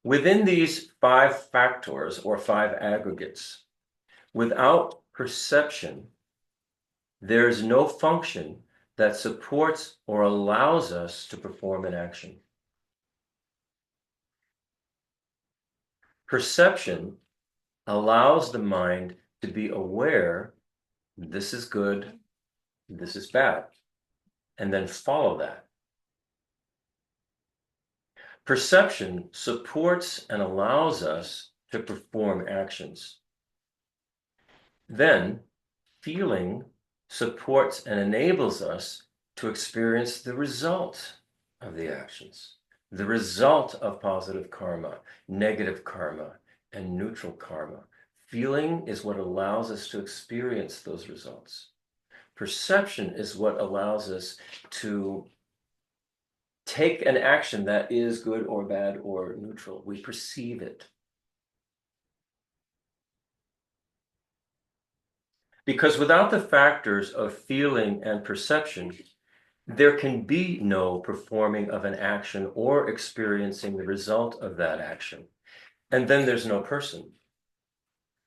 Within these 5 factors or 5 aggregates, without perception, there is no function that supports or allows us to perform an action. Perception allows the mind to be aware, this is good, this is bad, and then follow that. Perception supports and allows us to perform actions. Then, feeling supports and enables us to experience the result of the actions, the result of positive karma, negative karma, and neutral karma. Feeling is what allows us to experience those results. Perception is what allows us to take an action that is good or bad or neutral. We perceive it. Because without the factors of feeling and perception, there can be no performing of an action or experiencing the result of that action. And then there's no person.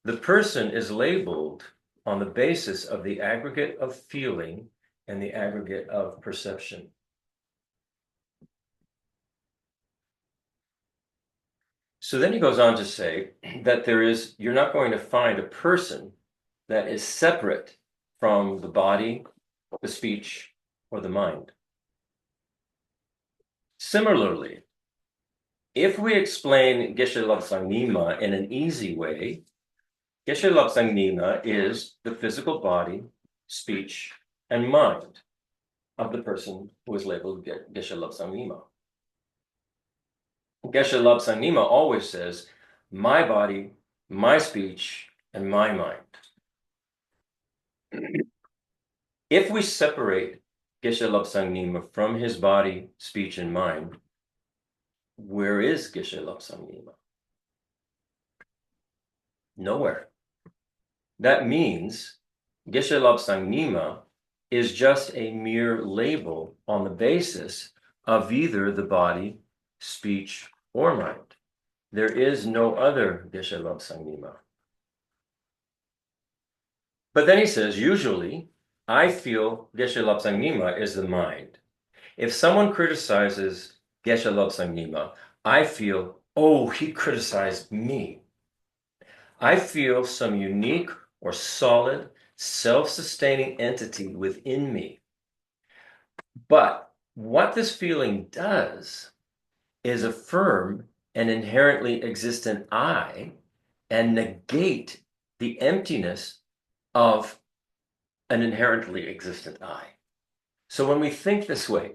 The person is labeled on the basis of the aggregate of feeling and the aggregate of perception. So then he goes on to say that you're not going to find a person that is separate from the body, the speech, or the mind. Similarly, if we explain Geshe Lobsang Nima in an easy way, Geshe Lobsang Nima is the physical body, speech, and mind of the person who is labeled Geshe Lobsang Nima. Geshe Lobsang Nima always says, my body, my speech, and my mind. If we separate Geshe Lobsang Nima from his body, speech, and mind, where is Geshe Lobsang Nima? Nowhere. That means Geshe Lobsang Nima is just a mere label on the basis of either the body, speech, or mind. There is no other Geshe Lobsang Nima. But then he says, usually, I feel Geshe Lobsang Nima is the mind. If someone criticizes Geshe Lobsang Nima, I feel, oh, he criticized me. I feel some unique or solid, self-sustaining entity within me. But what this feeling does is affirm an inherently existent I and negate the emptiness of an inherently existent I. So when we think this way,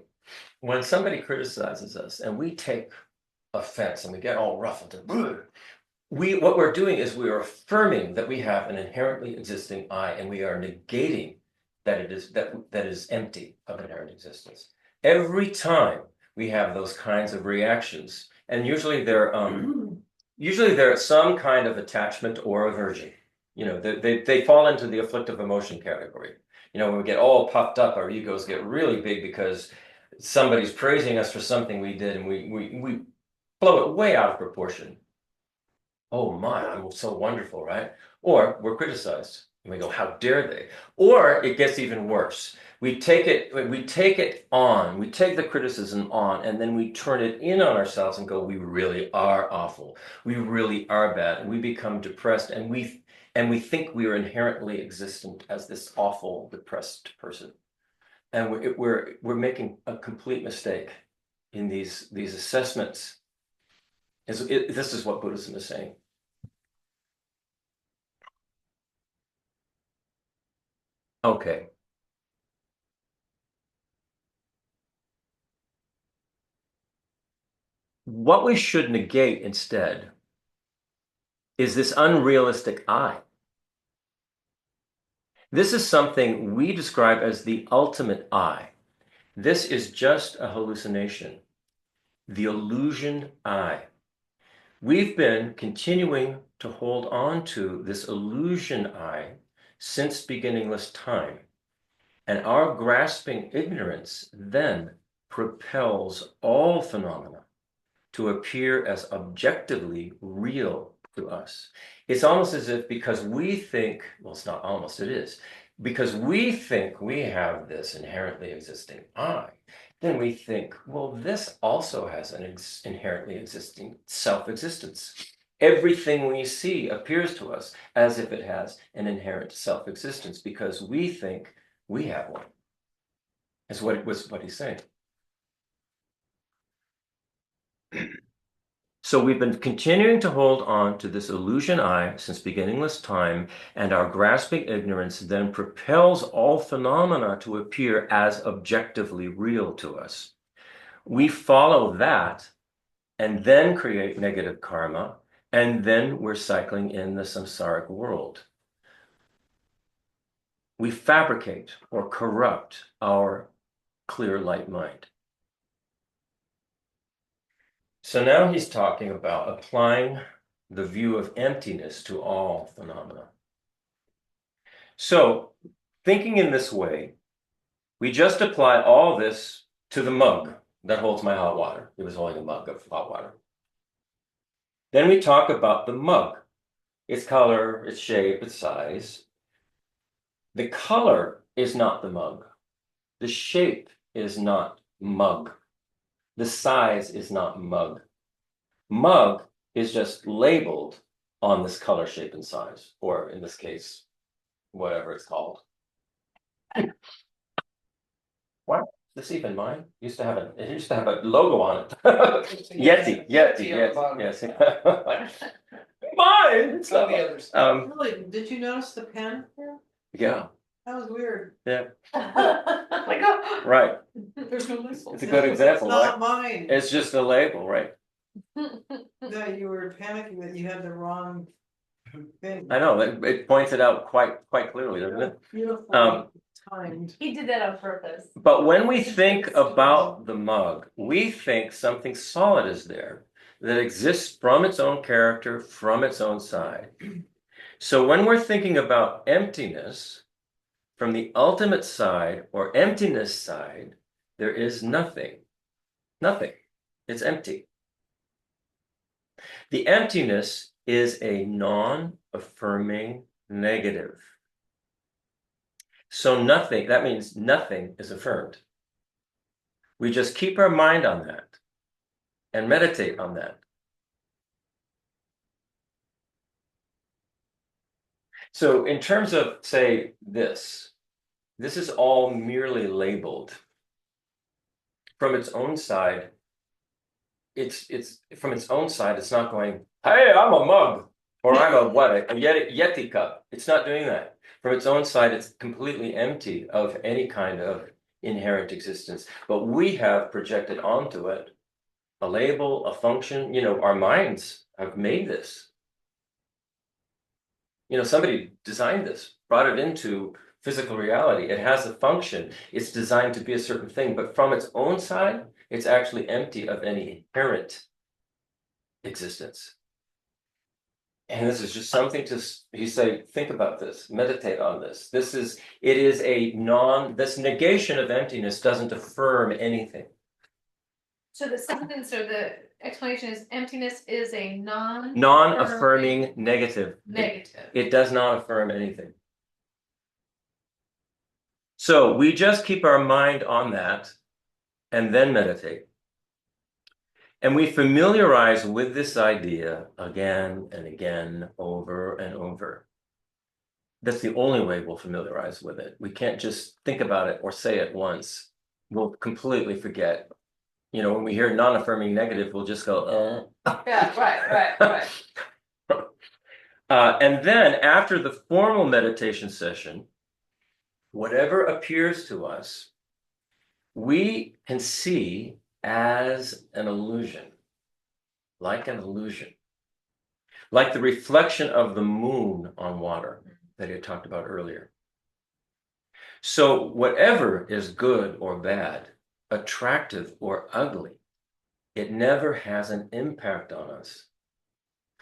when somebody criticizes us and we take offense and we get all ruffled and what we're doing is we are affirming that we have an inherently existing I, and we are negating that it is that is empty of inherent existence. Every time we have those kinds of reactions, and usually they're some kind of attachment or aversion. You know, they fall into the afflictive emotion category. You know, when we get all puffed up, our egos get really big because somebody's praising us for something we did, and we blow it way out of proportion. Oh my, I'm so wonderful, right? Or we're criticized and we go, how dare they? Or it gets even worse. We take it on, we take the criticism on, and then we turn it in on ourselves and go, we really are awful. We really are bad. And we become depressed, and we think we are inherently existent as this awful, depressed person. And we're making a complete mistake in these assessments. This is what Buddhism is saying. Okay. What we should negate instead is this unrealistic I. This is something we describe as the ultimate I. This is just a hallucination, the illusion I. We've been continuing to hold on to this illusion I since beginningless time, and our grasping ignorance then propels all phenomena to appear as objectively real to us. It's almost as if, because we think, well, it's not almost, it is, because we think we have this inherently existing I, then we think, well, this also has an inherently existing self-existence. Everything we see appears to us as if it has an inherent self-existence because we think we have one. Is what he's saying. So we've been continuing to hold on to this illusion I since beginningless time, and our grasping ignorance then propels all phenomena to appear as objectively real to us. We follow that and then create negative karma, and then we're cycling in the samsaric world. We fabricate or corrupt our clear light mind. So now he's talking about applying the view of emptiness to all phenomena. So, thinking in this way, we just apply all this to the mug that holds my hot water. It was holding a mug of hot water. Then we talk about the mug, its color, its shape, its size. The color is not the mug. The shape is not mug. The size is not mug. Mug is just labeled on this color, shape, and size, or in this case, whatever it's called. What? Is this even mine? It used to have a logo on it. Yeti, yes. Mine. It's not the others. Really, did you notice the pen here? Yeah. That was weird. Yeah. Like, oh. Right. There's no label. It's a good example, It's not right? mine. It's just a label, right? No, you were panicking that you had the wrong thing. I know. It points it out quite clearly, doesn't it? Beautifully timed. He did that on purpose. But when we think about the mug, we think something solid is there that exists from its own character, from its own side. So when we're thinking about emptiness, from the ultimate side or emptiness side, there is nothing. Nothing. It's empty. The emptiness is a non-affirming negative. So nothing, that means nothing is affirmed. We just keep our mind on that and meditate on that. So in terms of, say, this is all merely labeled. From its own side, it's not going, hey, I'm a mug, or I'm a what, a Yeti cup. It's not doing that. From its own side, it's completely empty of any kind of inherent existence. But we have projected onto it a label, a function. Our minds have made this. Somebody designed this, brought it into physical reality. It has a function. It's designed to be a certain thing, but from its own side, it's actually empty of any inherent existence. And this is just something you say, think about this, meditate on this. This negation of emptiness doesn't affirm anything. So the sentence or the explanation is emptiness is a non-affirming negative. Negative. It does not affirm anything. So we just keep our mind on that and then meditate. And we familiarize with this idea again and again, over and over. That's the only way we'll familiarize with it. We can't just think about it or say it once. We'll completely forget. When we hear non-affirming negative, we'll just go, Yeah, right. And then after the formal meditation session, whatever appears to us, we can see as an illusion, like the reflection of the moon on water that I talked about earlier. So whatever is good or bad, attractive or ugly, it never has an impact on us.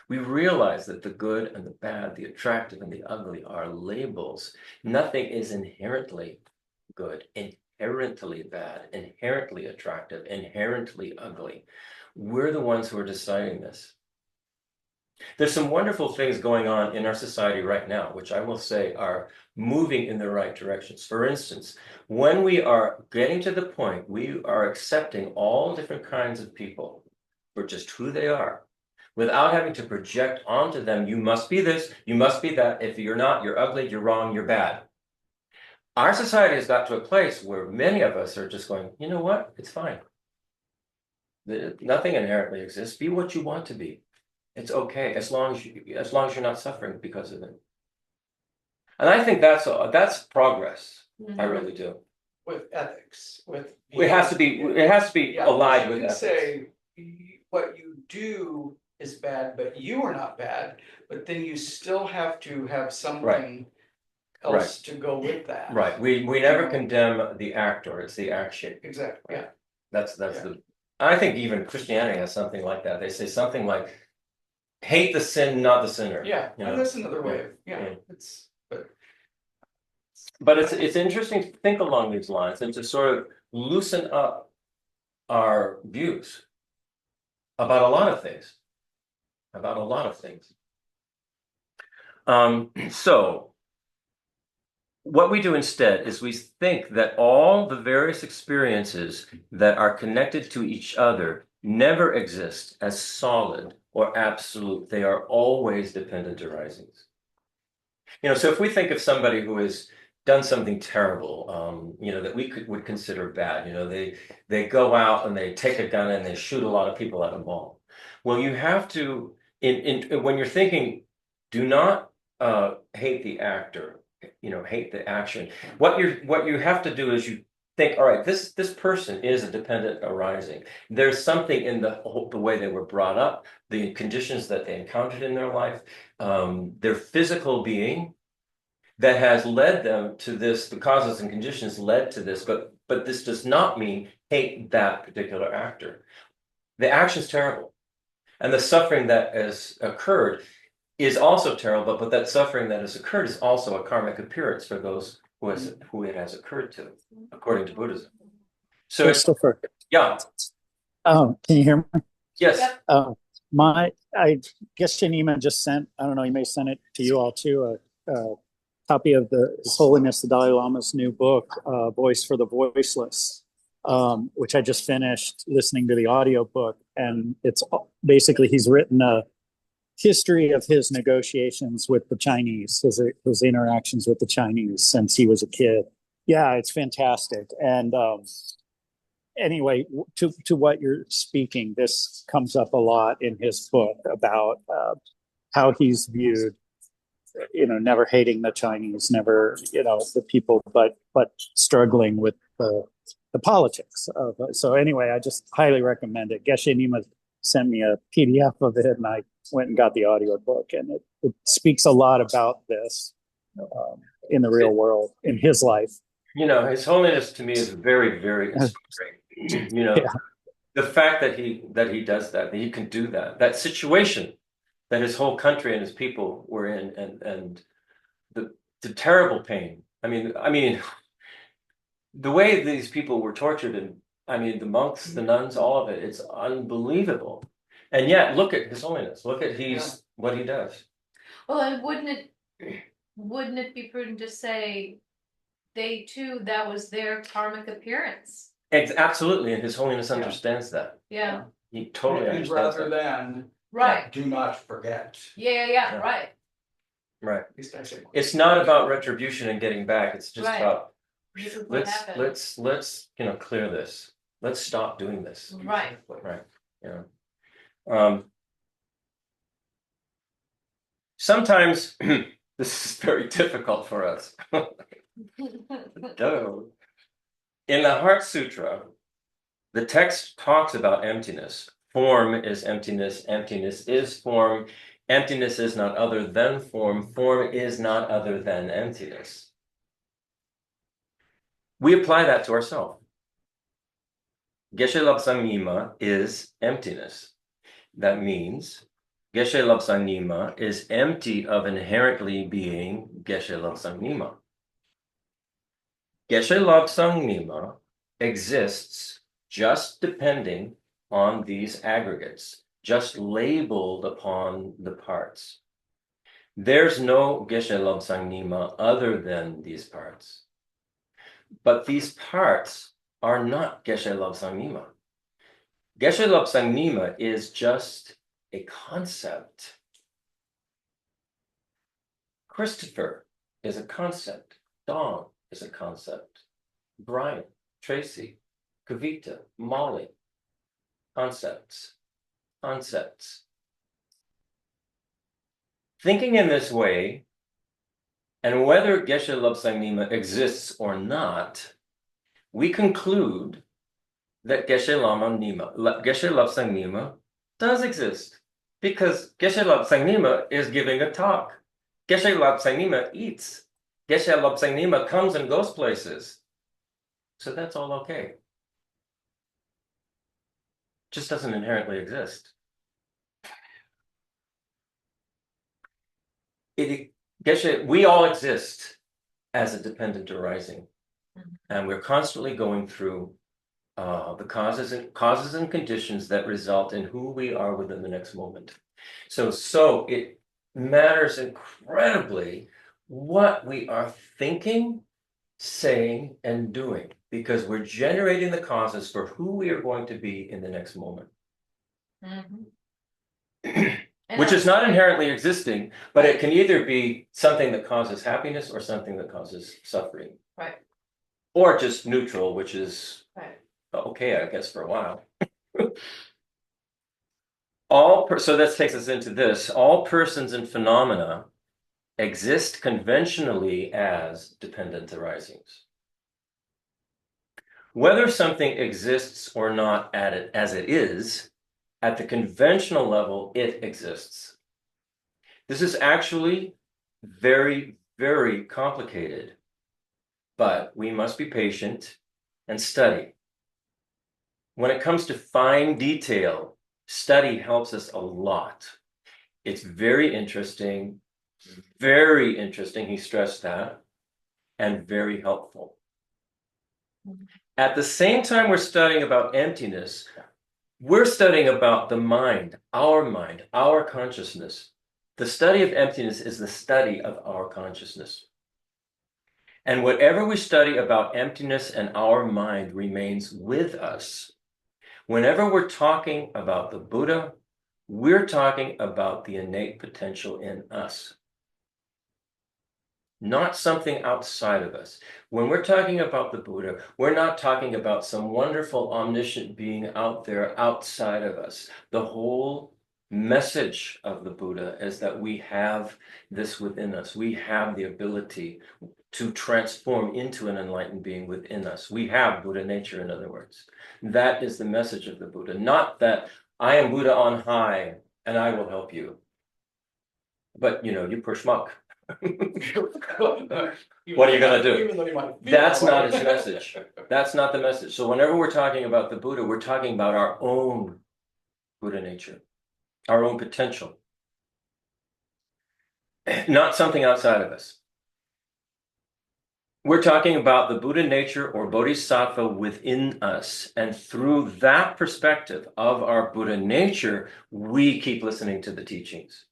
We realize that the good and the bad, the attractive and the ugly are labels. Nothing is inherently good, inherently bad, inherently attractive, inherently ugly. We're the ones who are deciding this. There's some wonderful things going on in our society right now, which I will say are moving in the right directions. For instance, when we are getting to the point, we are accepting all different kinds of people for just who they are. without having to project onto them, you must be this, you must be that. If you're not, you're ugly, you're wrong, you're bad. Our society has got to a place where many of us are just going, you know what? It's fine. Nothing inherently exists. Be what you want to be. It's okay as long as you're not suffering because of it. And I think that's progress. I really do. With ethics, It has to be Yeah, allied you with can ethics. say what you do is bad, but you are not bad. But then you still have to have something else to go with that. Right. We never condemn the actor. It's the action. Exactly. Yeah. That's the. I think even Christianity has something like that. They say something like, "Hate the sin, not the sinner." Yeah. You know? And that's another way. Yeah. It's but. But it's interesting to think along these lines and to sort of loosen up our views about a lot of things. So what we do instead is we think that all the various experiences that are connected to each other never exist as solid or absolute. They are always dependent arisings. So if we think of somebody who has done something terrible, that we would consider bad, they go out and they take a gun and they shoot a lot of people at a mall. Well, you have to, when you're thinking, do not hate the actor, hate the action. What you have to do is you think, all right, this person is a dependent arising. There's something in the way they were brought up, the conditions that they encountered in their life, their physical being that has led them to this. The causes and conditions led to this, but this does not mean hate that particular actor. The action's terrible, and the suffering that has occurred is also terrible, but that suffering that has occurred is also a karmic appearance for those who it has occurred to, according to Buddhism. So, Christopher, yeah, can you hear me? yes, Yep. I guess Nima just sent, I don't know, he may send it to you all too, a copy of His Holiness the Dalai Lama's new book, Voice for the Voiceless, which I just finished listening to the audiobook. And it's basically, he's written a history of his negotiations with the Chinese, his interactions with the Chinese since he was a kid. Yeah, it's fantastic. And anyway, to what you're speaking, this comes up a lot in his book about how he's viewed, never hating the Chinese, never, the people, but struggling with the politics of it. So anyway, I just highly recommend it. Geshe Nima sent me a PDF of it, and I went and got the audio book, and it speaks a lot about this in the real world, in his life. His Holiness to me is very, very inspiring. Yeah. The fact that he does that he can do that situation that his whole country and his people were in, and the terrible pain. I mean, the way these people were tortured, and the monks, the nuns, all of it, it's unbelievable. And yet, look at His Holiness. Look at what he does. Well, and wouldn't it be prudent to say they too, that was their karmic appearance? Absolutely, and His Holiness understands that. Yeah. He totally And understands rather that. than Right. do not forget. Yeah, right. Right. At least I say. It's not about retribution and getting back. It's just Right. about This is what happened. let's clear this. Let's stop doing this. Right. Right. Sometimes this is very difficult for us. In the Heart Sutra, the text talks about emptiness. Form is emptiness. Emptiness is form. Emptiness is not other than form. Form is not other than emptiness. We apply that to ourselves. Geshe Lobsang Nima is emptiness. That means Geshe Lobsang Nima is empty of inherently being Geshe Lobsang Nima. Geshe Lobsang Nima exists just depending on these aggregates, just labeled upon the parts. There's no Geshe Lobsang Nima other than these parts. But these parts are not Geshe Lobsang Nima. Geshe Lobsang Nima is just a concept. Christopher is a concept. Dawn is a concept. Brian, Tracy, Kavita, Molly, concepts. Concepts. Thinking in this way, and whether Geshe Lobsang Nima exists or not, we conclude that Geshe Lobsang Nima does exist, because Geshe Lobsang Nima is giving a talk. Geshe Lobsang Nima eats. Geshe Lobsang Nima comes and goes places. So that's all okay. Just doesn't inherently exist. We all exist as a dependent arising, and we're constantly going through the causes and conditions that result in who we are within the next moment. So it matters incredibly what we are thinking, saying, and doing, because we're generating the causes for who we are going to be in the next moment. Which is not inherently existing, but it can either be something that causes happiness or something that causes suffering. Right. Or just neutral, which is Right. okay, I guess, for a while. So that takes us into this. All persons and phenomena exist conventionally as dependent arisings. Whether something exists or not as it is, at the conventional level, it exists. This is actually very, very complicated, but we must be patient and study. When it comes to fine detail, study helps us a lot. It's very interesting, he stressed that, and very helpful. At the same time we're studying about emptiness, we're studying about the mind, our consciousness. The study of emptiness is the study of our consciousness. And whatever we study about emptiness and our mind remains with us. Whenever we're talking about the Buddha, we're talking about the innate potential in us, not something outside of us. When we're talking about the Buddha, we're not talking about some wonderful omniscient being out there outside of us. The whole message of the Buddha is that we have this within us. We have the ability to transform into an enlightened being within us. We have Buddha nature, in other words. That is the message of the Buddha, not that I am Buddha on high and I will help you. But, you poor schmuck. What are you going to do? That's not his message. That's not the message. So whenever we're talking about the Buddha, we're talking about our own Buddha nature, our own potential, not something outside of us. We're talking about the Buddha nature or Bodhisattva within us. And through that perspective of our Buddha nature, we keep listening to the teachings.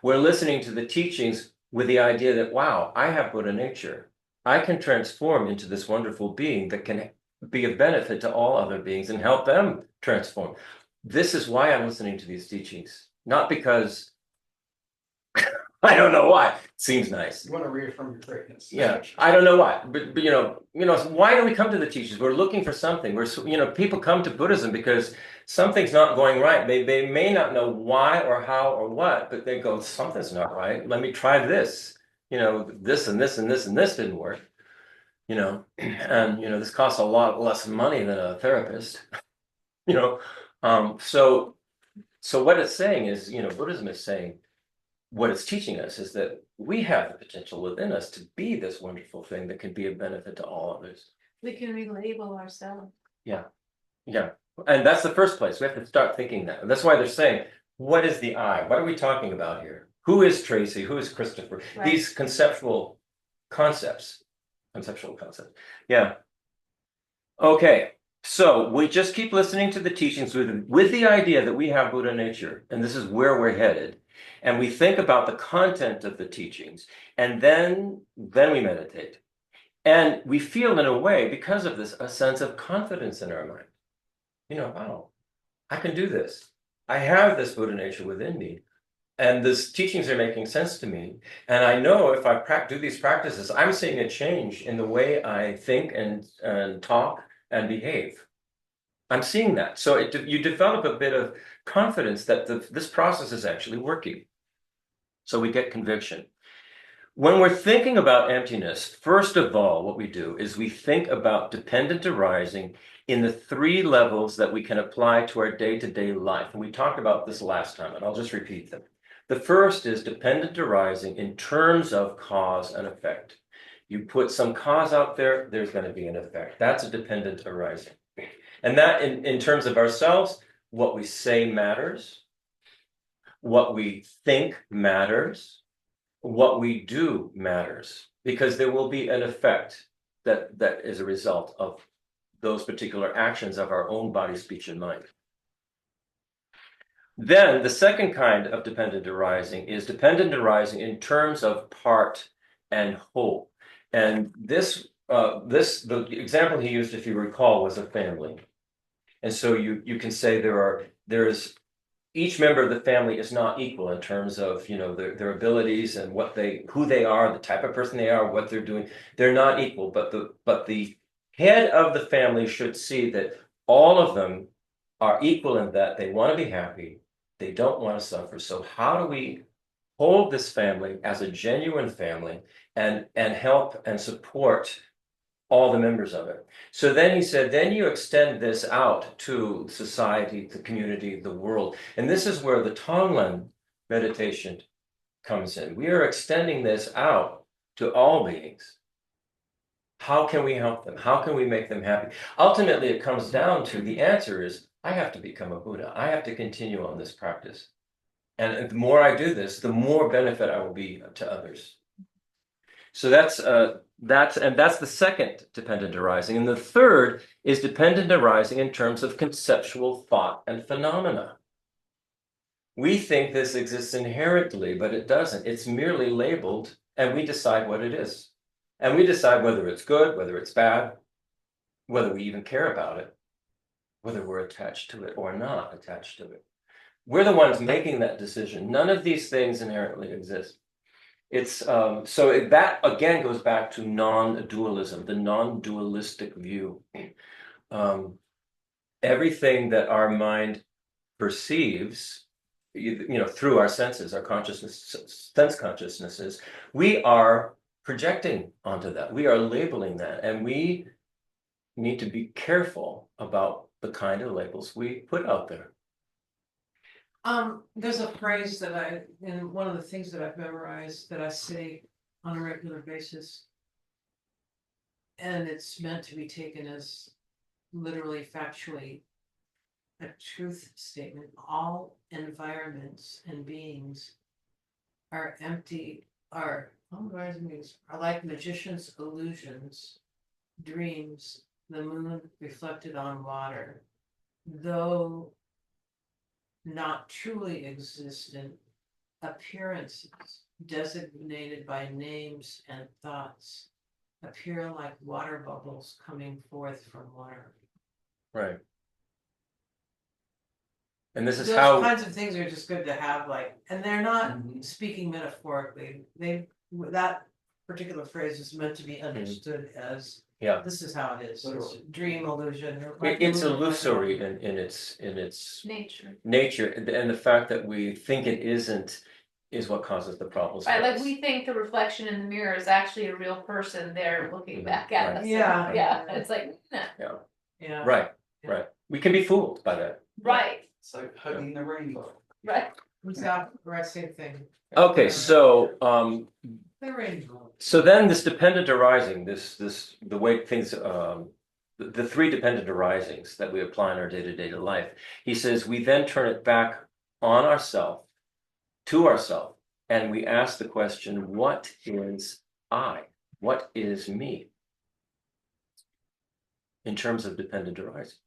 We're listening to the teachings with the idea that, wow, I have Buddha nature. I can transform into this wonderful being that can be of benefit to all other beings and help them transform. This is why I'm listening to these teachings, not because I don't know why. It seems nice. You want to reaffirm your greatness. Yeah, I don't know why, but why do we come to the teachers? We're looking for something. People come to Buddhism because something's not going right. They may not know why or how or what, but they go, something's not right. Let me try this. This and this and this and this didn't work. And this costs a lot less money than a therapist. So what it's saying is, Buddhism is saying, what it's teaching us is that we have the potential within us to be this wonderful thing that can be of benefit to all others. We can relabel ourselves. Yeah. And that's the first place. We have to start thinking that. And that's why they're saying, what is the I? What are we talking about here? Who is Tracy? Who is Christopher? Right. These conceptual concepts. Yeah. Okay. So we just keep listening to the teachings with the idea that we have Buddha nature, and this is where we're headed. And we think about the content of the teachings, and then we meditate. And we feel, in a way, because of this, a sense of confidence in our mind. Wow, I can do this. I have this Buddha nature within me, and these teachings are making sense to me. And I know if I do these practices, I'm seeing a change in the way I think and talk and behave. I'm seeing that. So you develop a bit of confidence that this process is actually working. So we get conviction. When we're thinking about emptiness, first of all, what we do is we think about dependent arising in the 3 levels that we can apply to our day-to-day life. And we talked about this last time, and I'll just repeat them. The first is dependent arising in terms of cause and effect. You put some cause out there, there's going to be an effect. That's a dependent arising. And that in terms of ourselves, what we say matters, what we think matters, what we do matters, because there will be an effect that is a result of those particular actions of our own body, speech, and mind. Then the second kind of dependent arising is dependent arising in terms of part and whole. And the example he used, if you recall, was a family. And so you can say there's each member of the family is not equal in terms of, their abilities and who they are, the type of person they are, what they're doing. They're not equal, but the head of the family should see that all of them are equal in that they want to be happy, they don't want to suffer. So how do we hold this family as a genuine family and help and support all the members of it? So then he said, then you extend this out to society, the community, the world. And this is where the Tonglen meditation comes in. We are extending this out to all beings. How can we help them? How can we make them happy? Ultimately, it comes down to the answer is, I have to become a Buddha. I have to continue on this practice. And the more I do this, the more benefit I will be to others. So that's the second dependent arising. And the third is dependent arising in terms of conceptual thought and phenomena. We think this exists inherently, but it doesn't. It's merely labeled, and we decide what it is. And we decide whether it's good, whether it's bad, whether we even care about it, whether we're attached to it or not attached to it. We're the ones making that decision. None of these things inherently exist. It's that again goes back to non-dualism, the non-dualistic view. Everything that our mind perceives, through our senses, our consciousness, sense consciousnesses, we are projecting onto that. We are labeling that, and we need to be careful about the kind of labels we put out there. There's a phrase that in one of the things that I've memorized that I say on a regular basis. And it's meant to be taken as literally, factually, a truth statement. All environments and beings are like magician's illusions, dreams, the moon reflected on water, though not truly existent, appearances designated by names and thoughts appear like water bubbles coming forth from water. Right. And this is Those how kinds of things are just good to have, and they're not speaking metaphorically. That particular phrase is meant to be understood as, this is how it is. It's dream illusion. it's illusory in its nature, and the fact that we think it isn't is what causes the problems. Right, like we think the reflection in the mirror is actually a real person there looking back at us. Yeah. It's like, nah. Yeah. Right. We can be fooled by that. Right. It's like hugging the rainbow. Right. Exactly. Right. Same thing. Okay, so The rainbow. so then this dependent arising, the way things, the 3 dependent arisings that we apply in our day-to-day life, he says we then turn it back on ourselves, to ourselves, and we ask the question, what is I? What is me? In terms of dependent arising.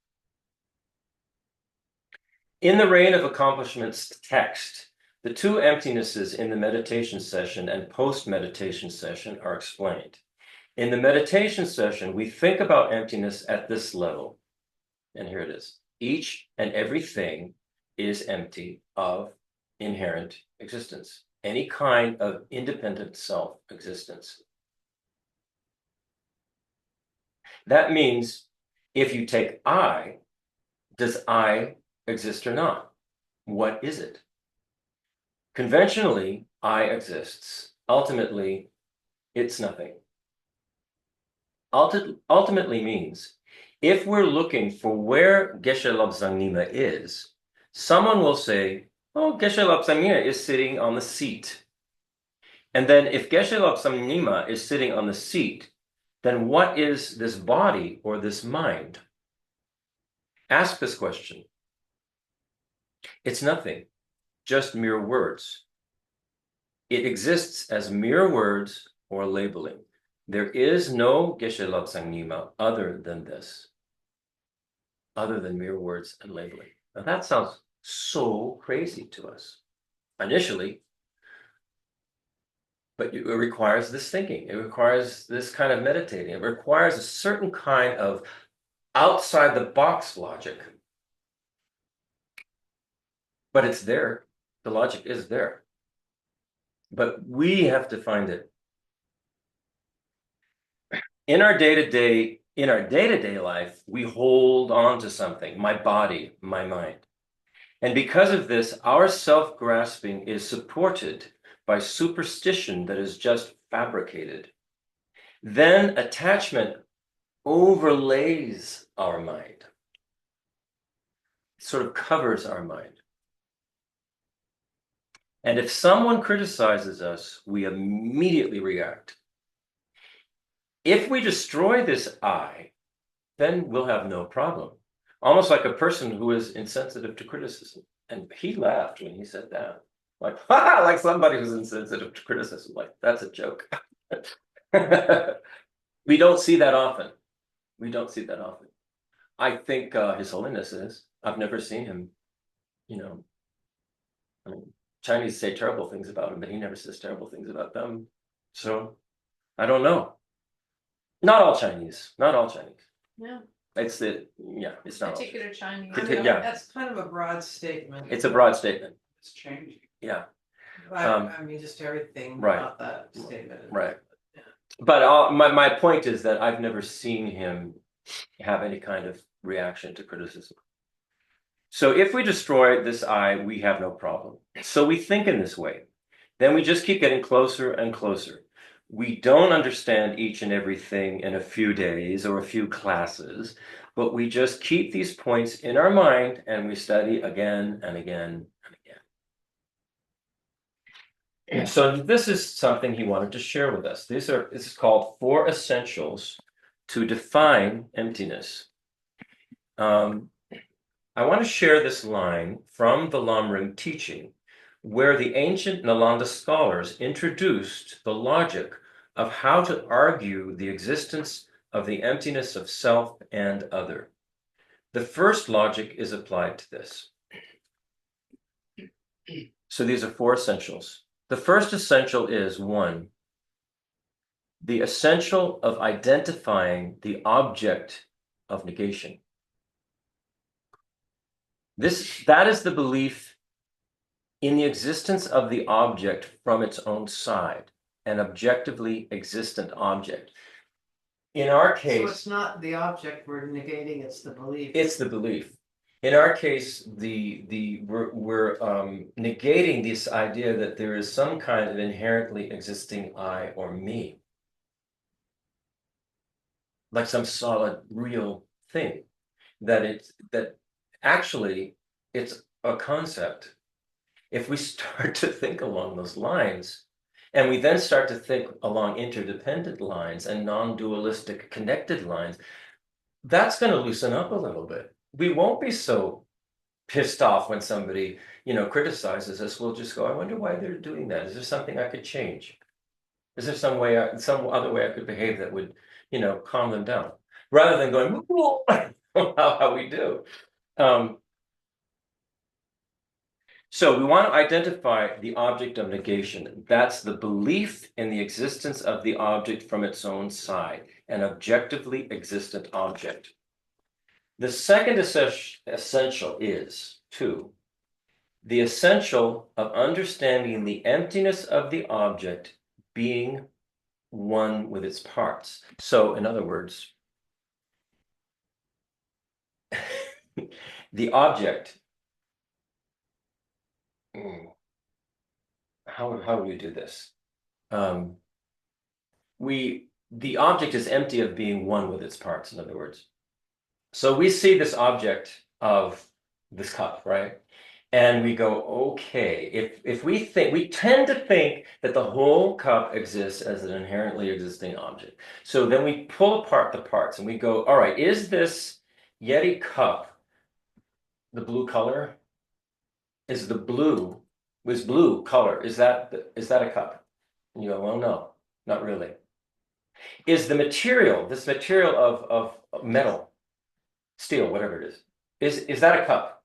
In the Reign of Accomplishments text, the 2 emptinesses in the meditation session and post-meditation session are explained. In the meditation session, we think about emptiness at this level. And here it is. Each and everything is empty of inherent existence, any kind of independent self existence. That means if you take I, does I exist or not? What is it? Conventionally, I exists. Ultimately, it's nothing. Ultimately means if we're looking for where Geshe Lobsang Nima is, someone will say, oh, Geshe Lobsang Nima is sitting on the seat. And then if Geshe Lobsang Nima is sitting on the seat, then what is this body or this mind? Ask this question. It's nothing, just mere words. It exists as mere words or labeling. There is no Geshe Lobsang Nima other than this, other than mere words and labeling. Now that sounds so crazy to us initially, but it requires this thinking. It requires this kind of meditating. It requires a certain kind of outside the box logic. But it's there. The logic is there. But we have to find it. In our day-to-day life, we hold on to something, my body, my mind. And because of this, our self-grasping is supported by superstition that is just fabricated. Then attachment overlays our mind, sort of covers our mind. And if someone criticizes us, we immediately react. If we destroy this I, then we'll have no problem. Almost like a person who is insensitive to criticism. And he laughed when he said that. Like, ha, like somebody who's insensitive to criticism. Like, that's a joke. We don't see that often. We don't see that often. I think His Holiness is. I've never seen him, I mean, Chinese say terrible things about him, but he never says terrible things about them. So, I don't know. Not all Chinese. Not all Chinese. Yeah. It's not all Particular Chinese. I mean, Yeah. that's kind of a broad statement. It's a broad statement. It's changing. Yeah, I mean, just everything right. about that statement. right. But my point is that I've never seen him have any kind of reaction to criticism. So if we destroy this I, we have no problem. So we think in this way. Then we just keep getting closer and closer. We don't understand each and everything in a few days or a few classes, but we just keep these points in our mind and we study again and again and again. So this is something he wanted to share with us. This is called 4 Essentials to Define Emptiness. I want to share this line from the Lamrim teaching, where the ancient Nalanda scholars introduced the logic of how to argue the existence of the emptiness of self and other. The first logic is applied to this. So these are 4 essentials. The first essential is 1, the essential of identifying the object of negation. That is the belief in the existence of the object from its own side, an objectively existent object. In our case, So it's not the object we're negating, it's the belief. it's the belief. In our case, we're negating this idea that there is some kind of inherently existing I or me, like some solid, real thing. That actually it's a concept. If we start to think along those lines, and we then start to think along interdependent lines and non-dualistic connected lines, that's going to loosen up a little bit. We won't be so pissed off when somebody, criticizes us. We'll just go, I wonder why they're doing that. Is there something I could change? Is there some other way I could behave that would, calm them down? Rather than going, how we do. So we want to identify the object of negation. That's the belief in the existence of the object from its own side, an objectively existent object. The second essential is 2, the essential of understanding the emptiness of the object being one with its parts. So, in other words, the object, how do we do this? The object is empty of being one with its parts, in other words. So we see this object of this cup, right? And we go, okay, if we think, we tend to think that the whole cup exists as an inherently existing object. So then we pull apart the parts and we go, all right, is this Yeti cup the blue color? Is blue color, is that a cup? And you go, well, no, not really. Is the material, this material of metal, steel, whatever it is that a cup?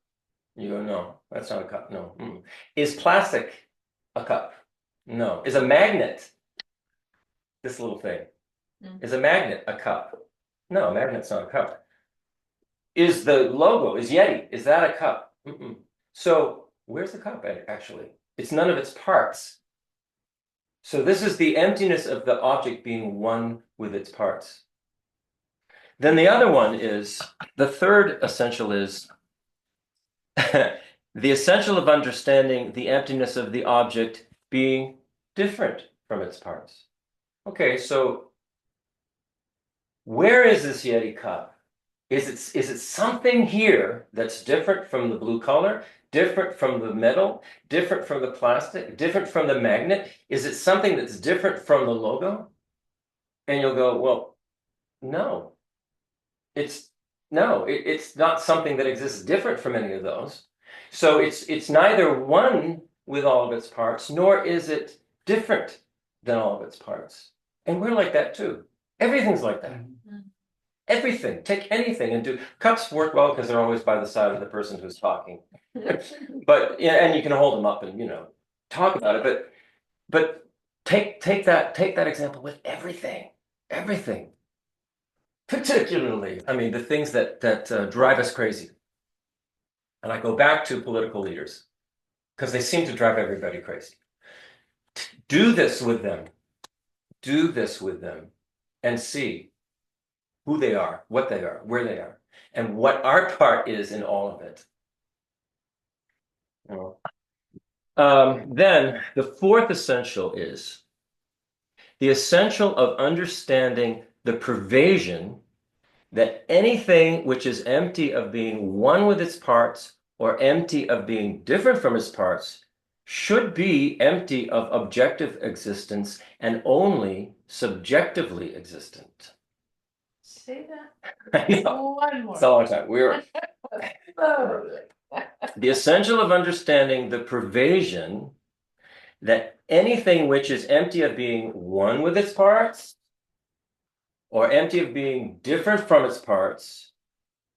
You go, no, that's not a cup, no. Is plastic a cup? No. Is a magnet, this little thing, is a magnet a cup? No, a magnet's not a cup. Is the logo, is Yeti, is that a cup? So where's the cup actually? It's none of its parts. So this is the emptiness of the object being one with its parts. Then the other one is, the third essential is the essential of understanding the emptiness of the object being different from its parts. Okay, so where is this Yeti cup? Is it something here that's different from the blue color, different from the metal, different from the plastic, different from the magnet? Is it something that's different from the logo? And you'll go, well, no. It's not something that exists different from any of those. So it's neither one with all of its parts, nor is it different than all of its parts. And we're like that too. Everything's like that. Everything. Take anything and do. Cups work well because they're always by the side of the person who's talking. But and you can hold them up and talk about it. But take that example with everything. Everything. Particularly, I mean, the things that drive us crazy. And I go back to political leaders because they seem to drive everybody crazy. Do this with them. Do this with them and see who they are, what they are, where they are, and what our part is in all of it. Then the fourth essential is the essential of understanding the pervasion that anything which is empty of being one with its parts or empty of being different from its parts should be empty of objective existence and only subjectively existent. Say that I know. one more. It's a long time. The essential of understanding the pervasion that anything which is empty of being one with its parts or empty of being different from its parts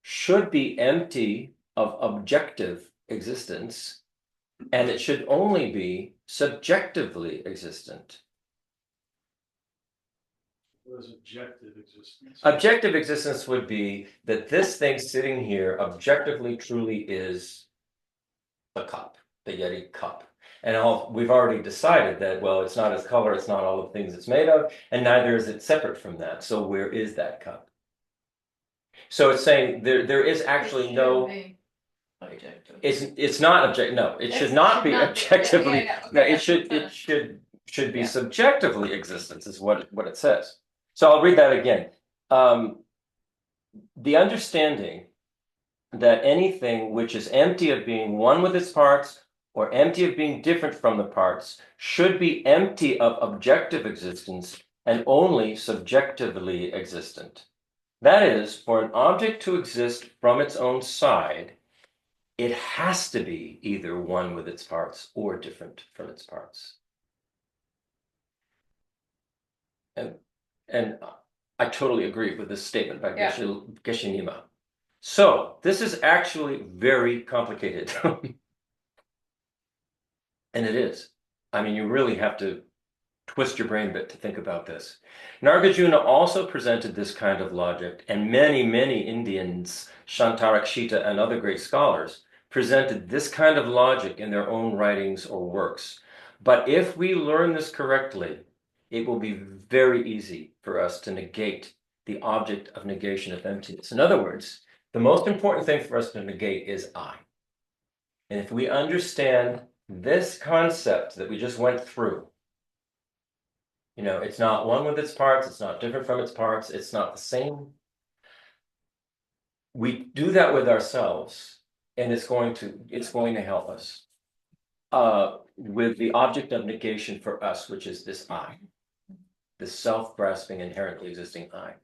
should be empty of objective existence, and it should only be subjectively existent. What is objective existence? Objective existence would be that this thing sitting here objectively truly is the cup, the Yeti cup. And we've already decided that, well, it's not its color, it's not all the things it's made of, and neither is it separate from that. So where is that cup? So it's saying there is actually no. Objective. It's not objective. No, it should not be objectively. No, it should be subjectively existence is what it says. So I'll read that again. The understanding that anything which is empty of being one with its parts or empty of being different from the parts should be empty of objective existence and only subjectively existent. That is, for an object to exist from its own side, it has to be either one with its parts or different from its parts. And I totally agree with this statement by Geshe Nima. So this is actually very complicated. And it is. I mean, you really have to twist your brain a bit to think about this. Nagarjuna also presented this kind of logic, and many, many Indians, Shantarakshita and other great scholars, presented this kind of logic in their own writings or works. But if we learn this correctly, it will be very easy for us to negate the object of negation of emptiness. In other words, the most important thing for us to negate is I. And if we understand this concept that we just went through, you know, it's not one with its parts, it's not different from its parts, it's not the same. We do that with ourselves, and it's going to help us with the object of negation for us, which is this I, this self-grasping, inherently existing I.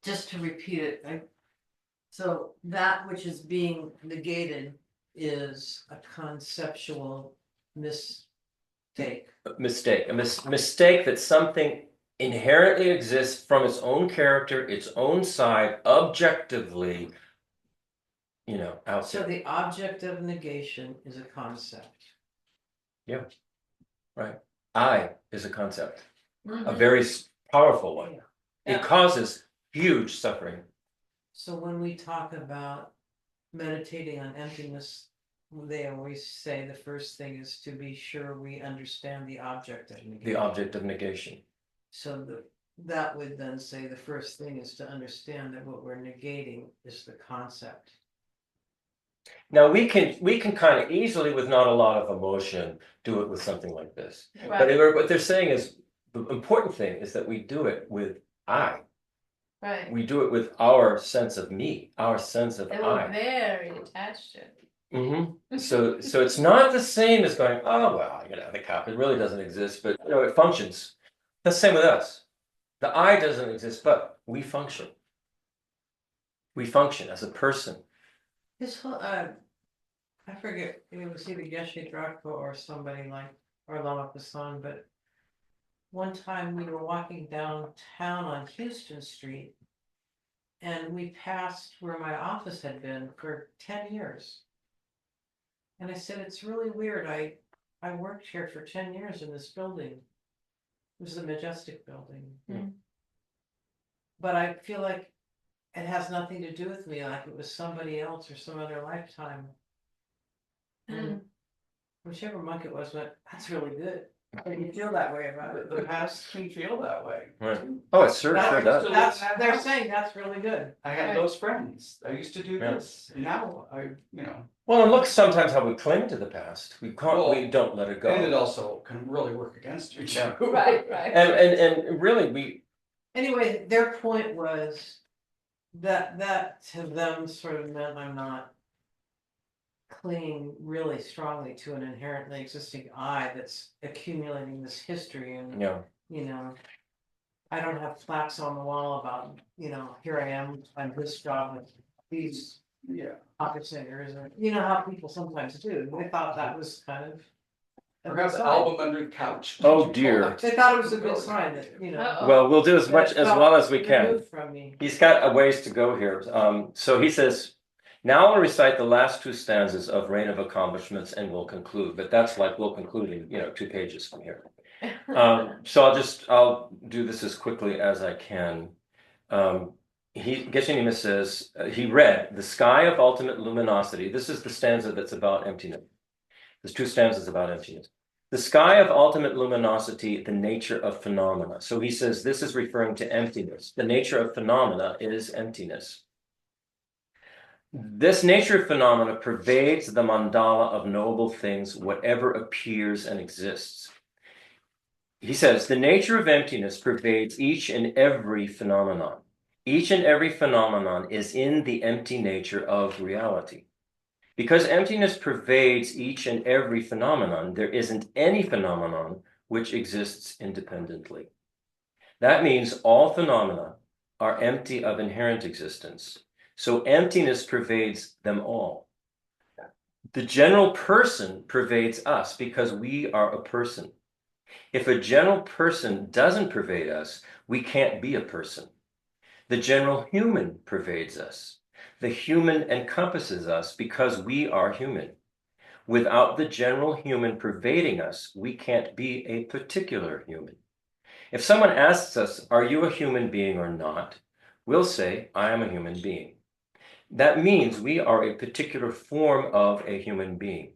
Just to repeat it, so that which is being negated is a conceptual mistake. Mistake that something inherently exists from its own character, its own side, objectively, you know, out So there. the object of negation is a concept. Yeah, right. I is a concept, a Mhm. very powerful one. Yeah. It causes huge suffering. So when we talk about meditating on emptiness, they always say the first thing is to be sure we understand the object of negation. The object of negation. So that would then say the first thing is to understand that what we're negating is the concept. Now we can kind of easily, with not a lot of emotion, do it with something like this. Right, But what they're saying is the important thing is that we do it with I. right. We do it with our sense of me, our sense of They were I. very attached to it. So it's not the same as going, oh well, you know, the cup, it really doesn't exist, but you know, it functions. That's the same with us. The I doesn't exist, but we function. We function as a person. This whole, I forget, it was either Geshe or somebody like, or Lama, but one time we were walking downtown on Houston Street, and we passed where my office had been for 10 years. And I said, it's really weird. I worked here for 10 years in this building. It was the Majestic building. Mm. But I feel like it has nothing to do with me, like it was somebody else or some other lifetime. And whichever monk it was went, that's really good. And you feel that way about it. The past can feel that way. Right. Oh, it sure does. They're saying that's really good. I had Right. those friends. I used to do Yeah. this. And now you know. Well, and look sometimes how we cling to the past. We Well, don't let it go. And it also can really work against you Yeah. too. Right, right. And really Anyway, their point was that to them sort of meant I'm not clinging really strongly to an inherently existing I that's accumulating this history, and you know, I don't have plaques on the wall about, you know, here I am, I'm this job with these pocket singers, or you know how people sometimes do. They thought that was kind of a Or good have the sign. album under the couch. Oh, dear. They thought it was a good sign that, you know. Uh-oh. well, we'll do as much that as felt well as we can. removed from me. He's got a ways to go here. So he says, now I'll recite the last two stanzas of Reign of Accomplishments and we'll conclude. But that's like we'll conclude in, you know, 2 pages from here. So I'll do this as quickly as I can. Geshe Nima says, he read, the sky of ultimate luminosity. This is the stanza that's about emptiness. There's 2 stanzas about emptiness. The sky of ultimate luminosity, the nature of phenomena. So he says this is referring to emptiness. The nature of phenomena is emptiness. This nature of phenomena pervades the mandala of knowable things, whatever appears and exists. He says the nature of emptiness pervades each and every phenomenon. Each and every phenomenon is in the empty nature of reality. Because emptiness pervades each and every phenomenon, there isn't any phenomenon which exists independently. That means all phenomena are empty of inherent existence. So emptiness pervades them all. The general person pervades us because we are a person. If a general person doesn't pervade us, we can't be a person. The general human pervades us. The human encompasses us because we are human. Without the general human pervading us, we can't be a particular human. If someone asks us, are you a human being or not? We'll say, I am a human being. That means we are a particular form of a human being.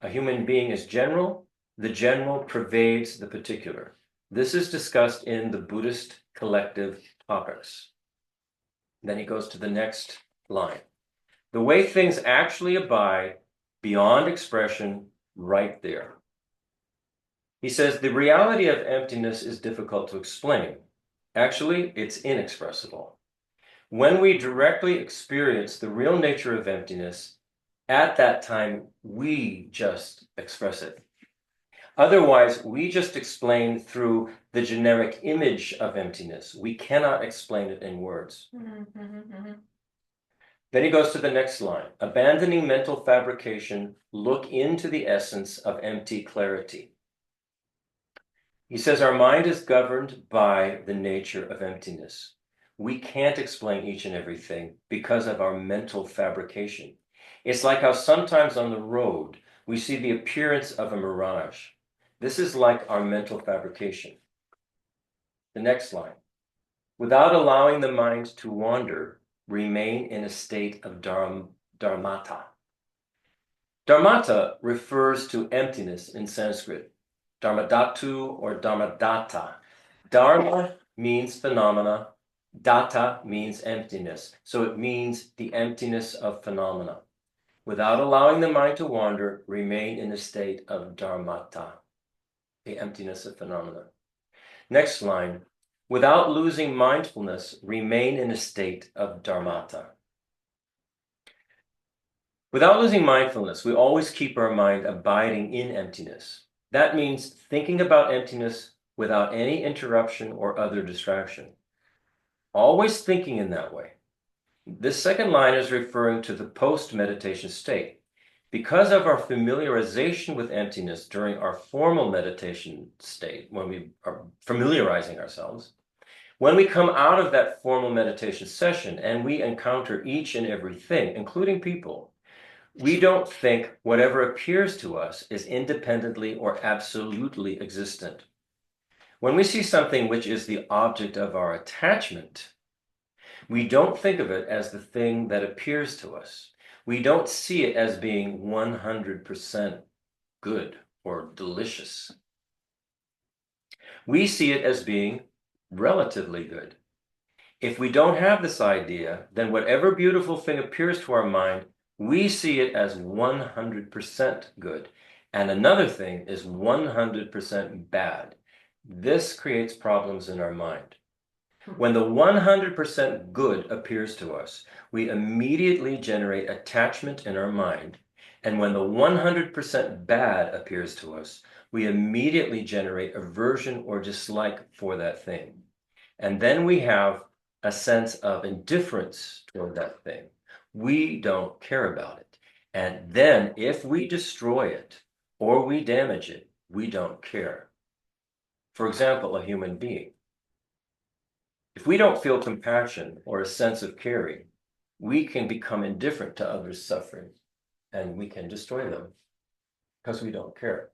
A human being is general. The general pervades the particular. This is discussed in the Buddhist collective topics. Then he goes to the next line. The way things actually abide beyond expression, right there. He says the reality of emptiness is difficult to explain. Actually, it's inexpressible. When we directly experience the real nature of emptiness, at that time, we just express it. Otherwise, we just explain through the generic image of emptiness. We cannot explain it in words. Then he goes to the next line. Abandoning mental fabrication, look into the essence of empty clarity. He says our mind is governed by the nature of emptiness. We can't explain each and everything because of our mental fabrication. It's like how sometimes on the road, we see the appearance of a mirage. This is like our mental fabrication. The next line. Without allowing the mind to wander, remain in a state of dharmata. Dharmata refers to emptiness in Sanskrit. Dharmadhatu or dharmadatta. Dharma means phenomena. Datta means emptiness. So it means the emptiness of phenomena. Without allowing the mind to wander, remain in a state of dharmata, the emptiness of phenomena. Next line. Without losing mindfulness, remain in a state of dharmata. Without losing mindfulness, we always keep our mind abiding in emptiness. That means thinking about emptiness without any interruption or other distraction. Always thinking in that way. This second line is referring to the post-meditation state. Because of our familiarization with emptiness during our formal meditation state, when we are familiarizing ourselves, when we come out of that formal meditation session and we encounter each and everything, including people, we don't think whatever appears to us is independently or absolutely existent. When we see something which is the object of our attachment, we don't think of it as the thing that appears to us. We don't see it as being 100% good or delicious. We see it as being relatively good. If we don't have this idea, then whatever beautiful thing appears to our mind, we see it as 100% good. And another thing is 100% bad. This creates problems in our mind. When the 100% good appears to us, we immediately generate attachment in our mind. And when the 100% bad appears to us, we immediately generate aversion or dislike for that thing. And then we have a sense of indifference toward that thing. We don't care about it. And then if we destroy it or we damage it, we don't care. For example, a human being. If we don't feel compassion or a sense of caring, we can become indifferent to others' suffering and we can destroy them because we don't care.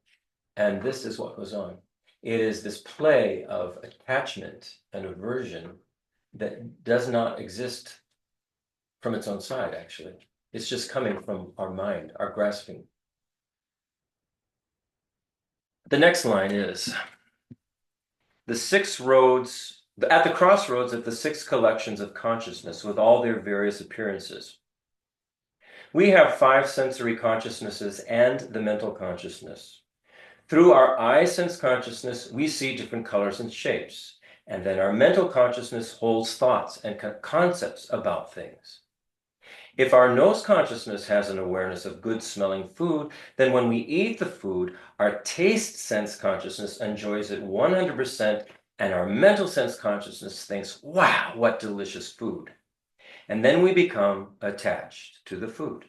And this is what goes on. It is this play of attachment and aversion that does not exist from its own side, actually. It's just coming from our mind, our grasping. The next line is, the six roads, at the crossroads of the six collections of consciousness with all their various appearances. We have five sensory consciousnesses and the mental consciousness. Through our eye sense consciousness, we see different colors and shapes. And then our mental consciousness holds thoughts and concepts about things. If our nose consciousness has an awareness of good smelling food, then when we eat the food, our taste sense consciousness enjoys it 100%, and our mental sense consciousness thinks, wow, what delicious food. And then we become attached to the food.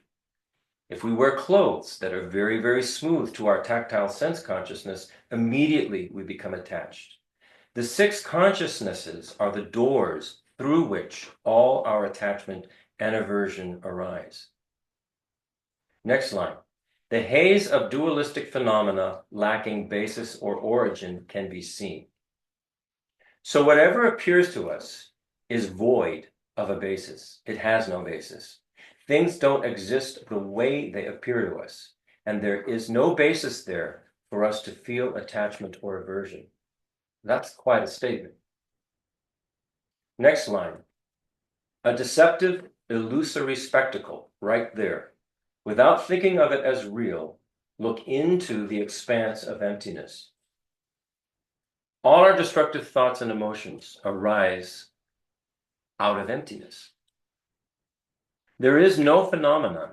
If we wear clothes that are very, very smooth to our tactile sense consciousness, immediately we become attached. The six consciousnesses are the doors through which all our attachment and aversion arise. Next line. The haze of dualistic phenomena lacking basis or origin can be seen. So whatever appears to us is void of a basis. It has no basis. Things don't exist the way they appear to us, and there is no basis there for us to feel attachment or aversion. That's quite a statement. Next line. A deceptive, illusory spectacle, right there. Without thinking of it as real, look into the expanse of emptiness. All our destructive thoughts and emotions arise out of emptiness. There is no phenomenon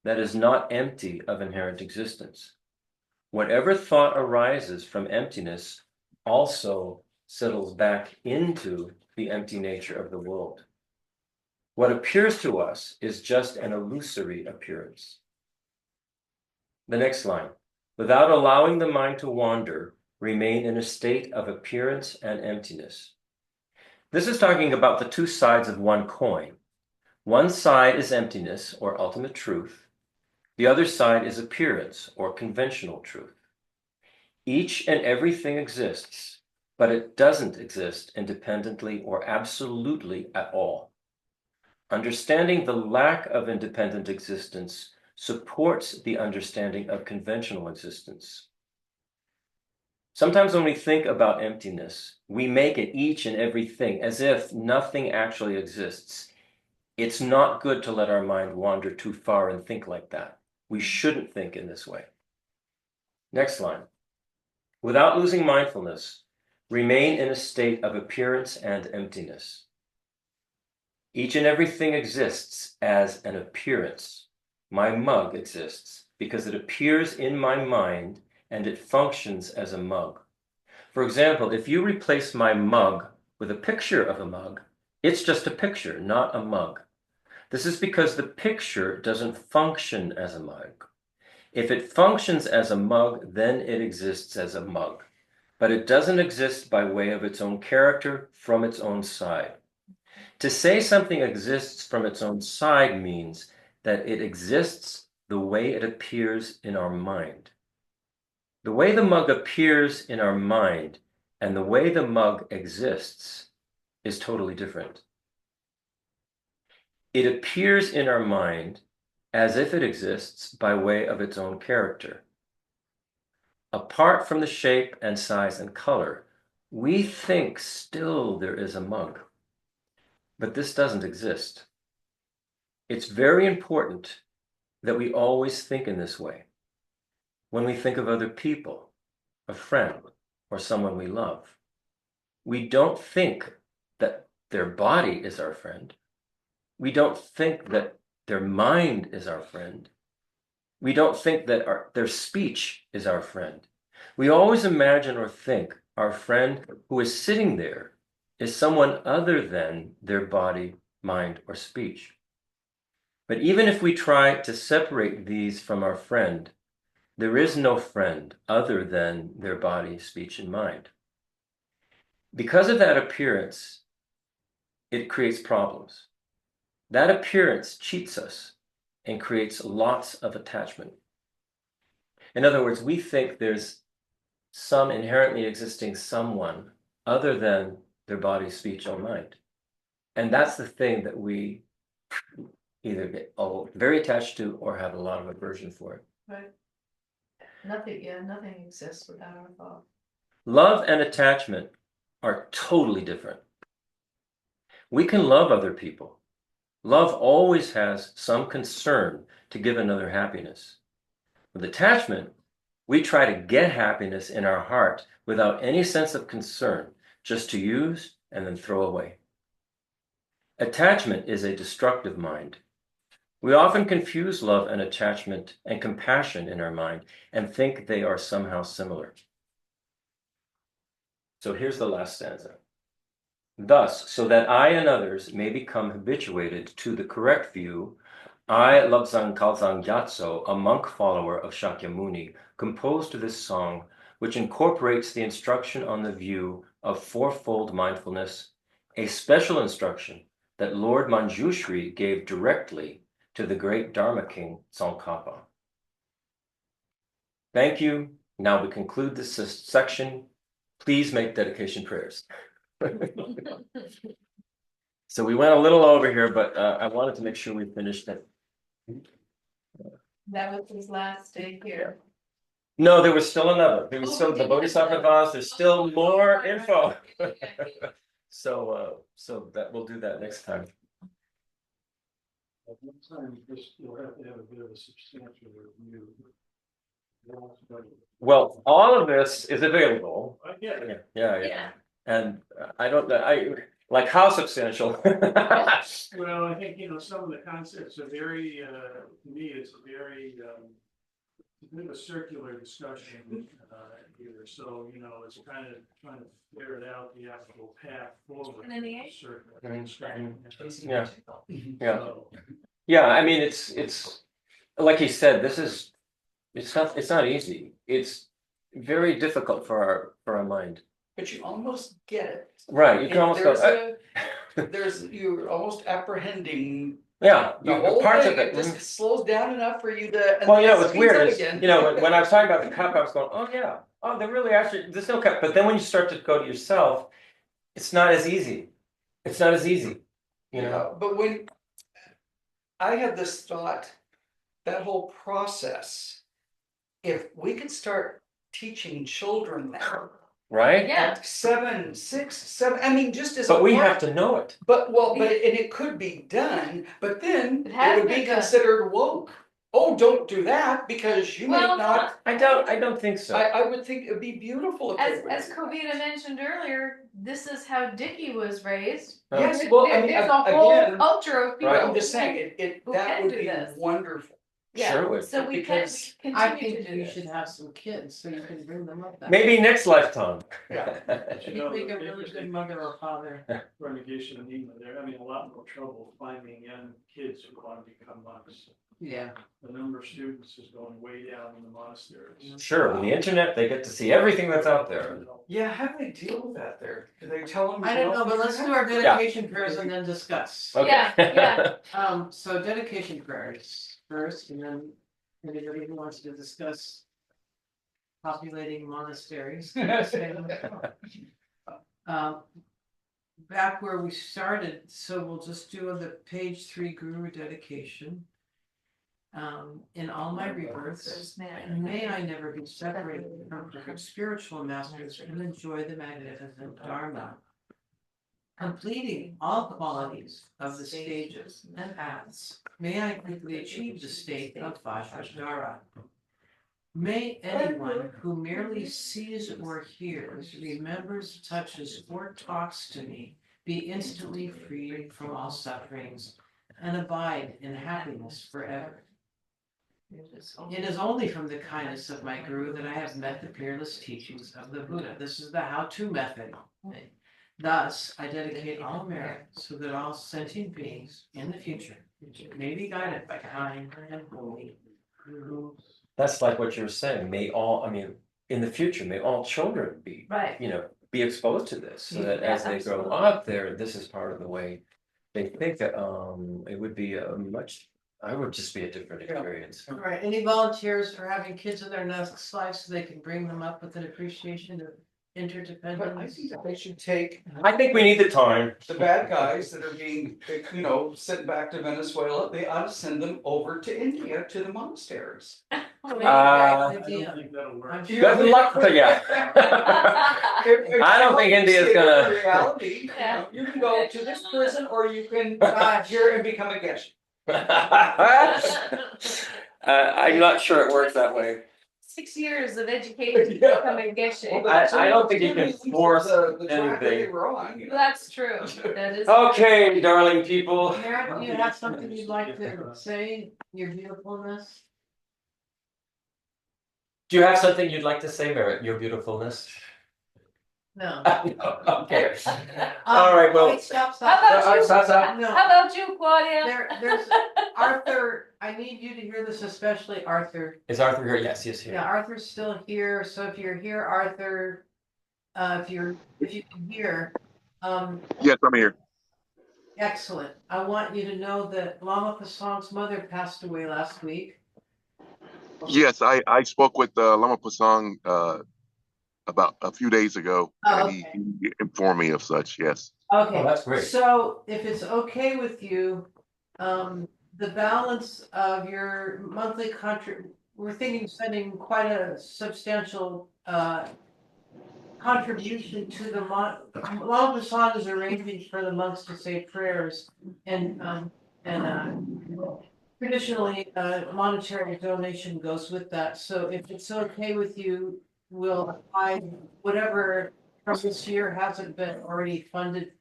that is not empty of inherent existence. Whatever thought arises from emptiness also settles back into the empty nature of the world. What appears to us is just an illusory appearance. The next line. Without allowing the mind to wander, remain in a state of appearance and emptiness. This is talking about the two sides of one coin. One side is emptiness, or ultimate truth. The other side is appearance, or conventional truth. Each and everything exists, but it doesn't exist independently or absolutely at all. Understanding the lack of independent existence supports the understanding of conventional existence. Sometimes when we think about emptiness, we make it each and everything as if nothing actually exists. It's not good to let our mind wander too far and think like that. We shouldn't think in this way. Next line. Without losing mindfulness, remain in a state of appearance and emptiness. Each and everything exists as an appearance. My mug exists because it appears in my mind and it functions as a mug. For example, if you replace my mug with a picture of a mug, it's just a picture, not a mug. This is because the picture doesn't function as a mug. If it functions as a mug, then it exists as a mug. But it doesn't exist by way of its own character from its own side. To say something exists from its own side means that it exists the way it appears in our mind. The way the mug appears in our mind and the way the mug exists is totally different. It appears in our mind as if it exists by way of its own character. Apart from the shape and size and color, we think still there is a mug. But this doesn't exist. It's very important that we always think in this way. When we think of other people, a friend, or someone we love, we don't think that their body is our friend. We don't think that their mind is our friend. We don't think that their speech is our friend. We always imagine or think our friend who is sitting there is someone other than their body, mind, or speech. But even if we try to separate these from our friend, there is no friend other than their body, speech, and mind. Because of that appearance, it creates problems. That appearance cheats us and creates lots of attachment. In other words, we think there's some inherently existing someone other than their body, speech, or mind. And that's the thing that we either get very attached to or have a lot of aversion for it. Right. Nothing exists without our thought. Love and attachment are totally different. We can love other people. Love always has some concern to give another happiness. With attachment, we try to get happiness in our heart without any sense of concern, just to use and then throw away. Attachment is a destructive mind. We often confuse love and attachment and compassion in our mind and think they are somehow similar. So here's the last stanza. Thus, so that I and others may become habituated to the correct view, I, Lobsang Kalsang Gyatso, a monk follower of Shakyamuni, composed this song, which incorporates the instruction on the view of fourfold mindfulness, a special instruction that Lord Manjushri gave directly to the great Dharma king, Tsongkhapa. Thank you. Now we conclude this section. Please make dedication prayers. So we went a little over here, but I wanted to make sure we finished That was his last day here. No, there was still another. There was Oh, still we the did have Bodhisattva another. Voss. There's still Oh, more right, right, info. right. Yeah, yeah. So that we'll do that next time. At one time, you'll have to have a bit of a substantial review. Well, all of this is available. I get it. Yeah. Yeah. And I don't know, like how substantial? Well, I think, some of the concepts are very, to me, it's a very, a bit of a circular discussion here. So, it's kind of trying to figure it out, the actual path forward. And then the eight? Circular discussion. Yeah. Yeah. So, Yeah, I mean, it's like he said, it's not easy. It's very difficult for our mind. But you almost get it. Right, you can almost go, You're almost apprehending yeah, the whole parts thing. of It it. just slows down enough for you to. And Well, then it what's speeds weird up is, again. when I was talking about the cup, I was going, oh yeah, oh, they're really actually, there's no cup. But then when you start to go to yourself, it's not as easy. It's not as easy, But when I had this thought, that whole process, if we could start teaching children that right? Yeah. at 7, 6, 7, I mean, just as. But a we part- have to know it. But it could be done, but then It has it would been be done. considered woke. Oh, don't do that because you may Well, not. I don't think so. I would think it'd be beautiful if they would As do that. Kavita mentioned earlier, this is how Dickie was raised. Yes, well, I mean, There's a whole again, culture of people. Right. I'm just saying, who that can would do be this. wonderful. Yeah, Sure would. so we Because can I continue think to do you this. should have some kids so you can bring them up. that Maybe next lifetime. Yeah. You'd make a really good mother or father. Run the Geshe Nima, they're having a lot more trouble finding young kids who want to become monks. Yeah. The number of students is going way down in the monasteries. Sure, with the internet, they get to see everything that's out there. Yeah, how do they deal with that there? Do they tell them? I don't know, but let's do our dedication prayers and then discuss. Okay. Yeah. So dedication prayers first, and then anybody who wants to discuss populating monasteries. Back where we started, so we'll just do the page 3 guru dedication. In all my rebirths, may I never be separated from spiritual masters and enjoy the magnificent Dharma, completing all qualities of the stages and paths. May I quickly achieve the state of Vajradhara. May anyone who merely sees or hears, remembers, touches, or talks to me be instantly freed from all sufferings and abide in happiness forever. It is only from the kindness of my guru that I have met the fearless teachings of the Buddha. This is the how-to method. Thus, I dedicate all merit so that all sentient beings in the future may be guided by kind and holy gurus. That's like what you're saying. In the future, may all children be, Right. be exposed to this, so that Yeah, as they grow absolutely. up there, this is part of the way they think that, it would be I would just be a different experience. All right, any volunteers for having kids in their next life so they can bring them up with an appreciation of But I interdependence? think that they should take I think we need the time. the bad guys that are being, sent back to Venezuela, they ought to send them over to India to the monasteries. I don't Idea. think that'll work. I'm Good sure. luck to ya. I don't think India's gonna- Reality, Yeah. you can go to this prison or you can here and become a Geshe. I'm not sure it works that way. 6 years of education to Yeah. become a Geshe. I don't think you can force the track that they anything. were on. That's true. That is. Okay, darling people. Merritt, do you have something you'd like to say, your beautifulness? Do you have something you'd like to say, Merritt? Your beautifulness. No. Okay. All right, well. Wait, stop. How about you? Stop. No. How about you, Claudia? There's Arthur, I need you to hear this, especially Arthur. Is Arthur here? Yes, he is Yeah, here. Arthur's still here, so if you're here, Arthur, if you can hear, Yes, I'm here. excellent. I want you to know that Lama Pasang's mother passed away last week. Yes, I spoke with Lama Pasang about a few days ago, Oh, and he informed me of such. Yes. Okay. Oh, that's great. So if it's okay with you, the balance of your monthly we're thinking of sending quite a substantial, contribution to the Lama Prasad is arranging for the monks to say prayers and traditionally, monetary donation goes with that, so if it's okay with you, we'll apply whatever from this year hasn't been already funded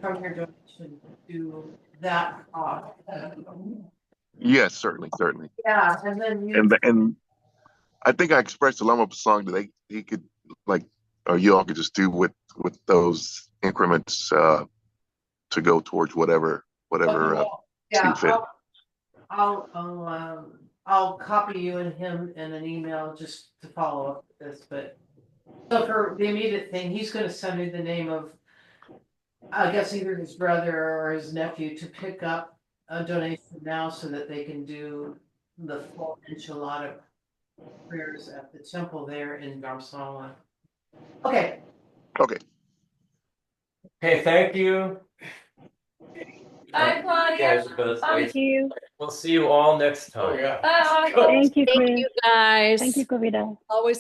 from your donation to that cost. Yes, certainly, certainly. Yeah, and then you. And I think I expressed to Lama Pasang that he could like, or you all could just do with those increments to go towards whatever Yeah, see fit. I'll copy you and him in an email just to follow up with this, but. So for the immediate thing, he's gonna send me the name of, I guess either his brother or his nephew to pick up a donation now so that they can do the full enchilada prayers at the temple there in Garsala. Okay, Okay. Okay, thank you. Bye, You Claudia. guys are both Bye. great. you. We'll see you all next time. Oh, yeah. Bye. Thank you, Thank Chris. you, guys. Thank you, Kavita. Always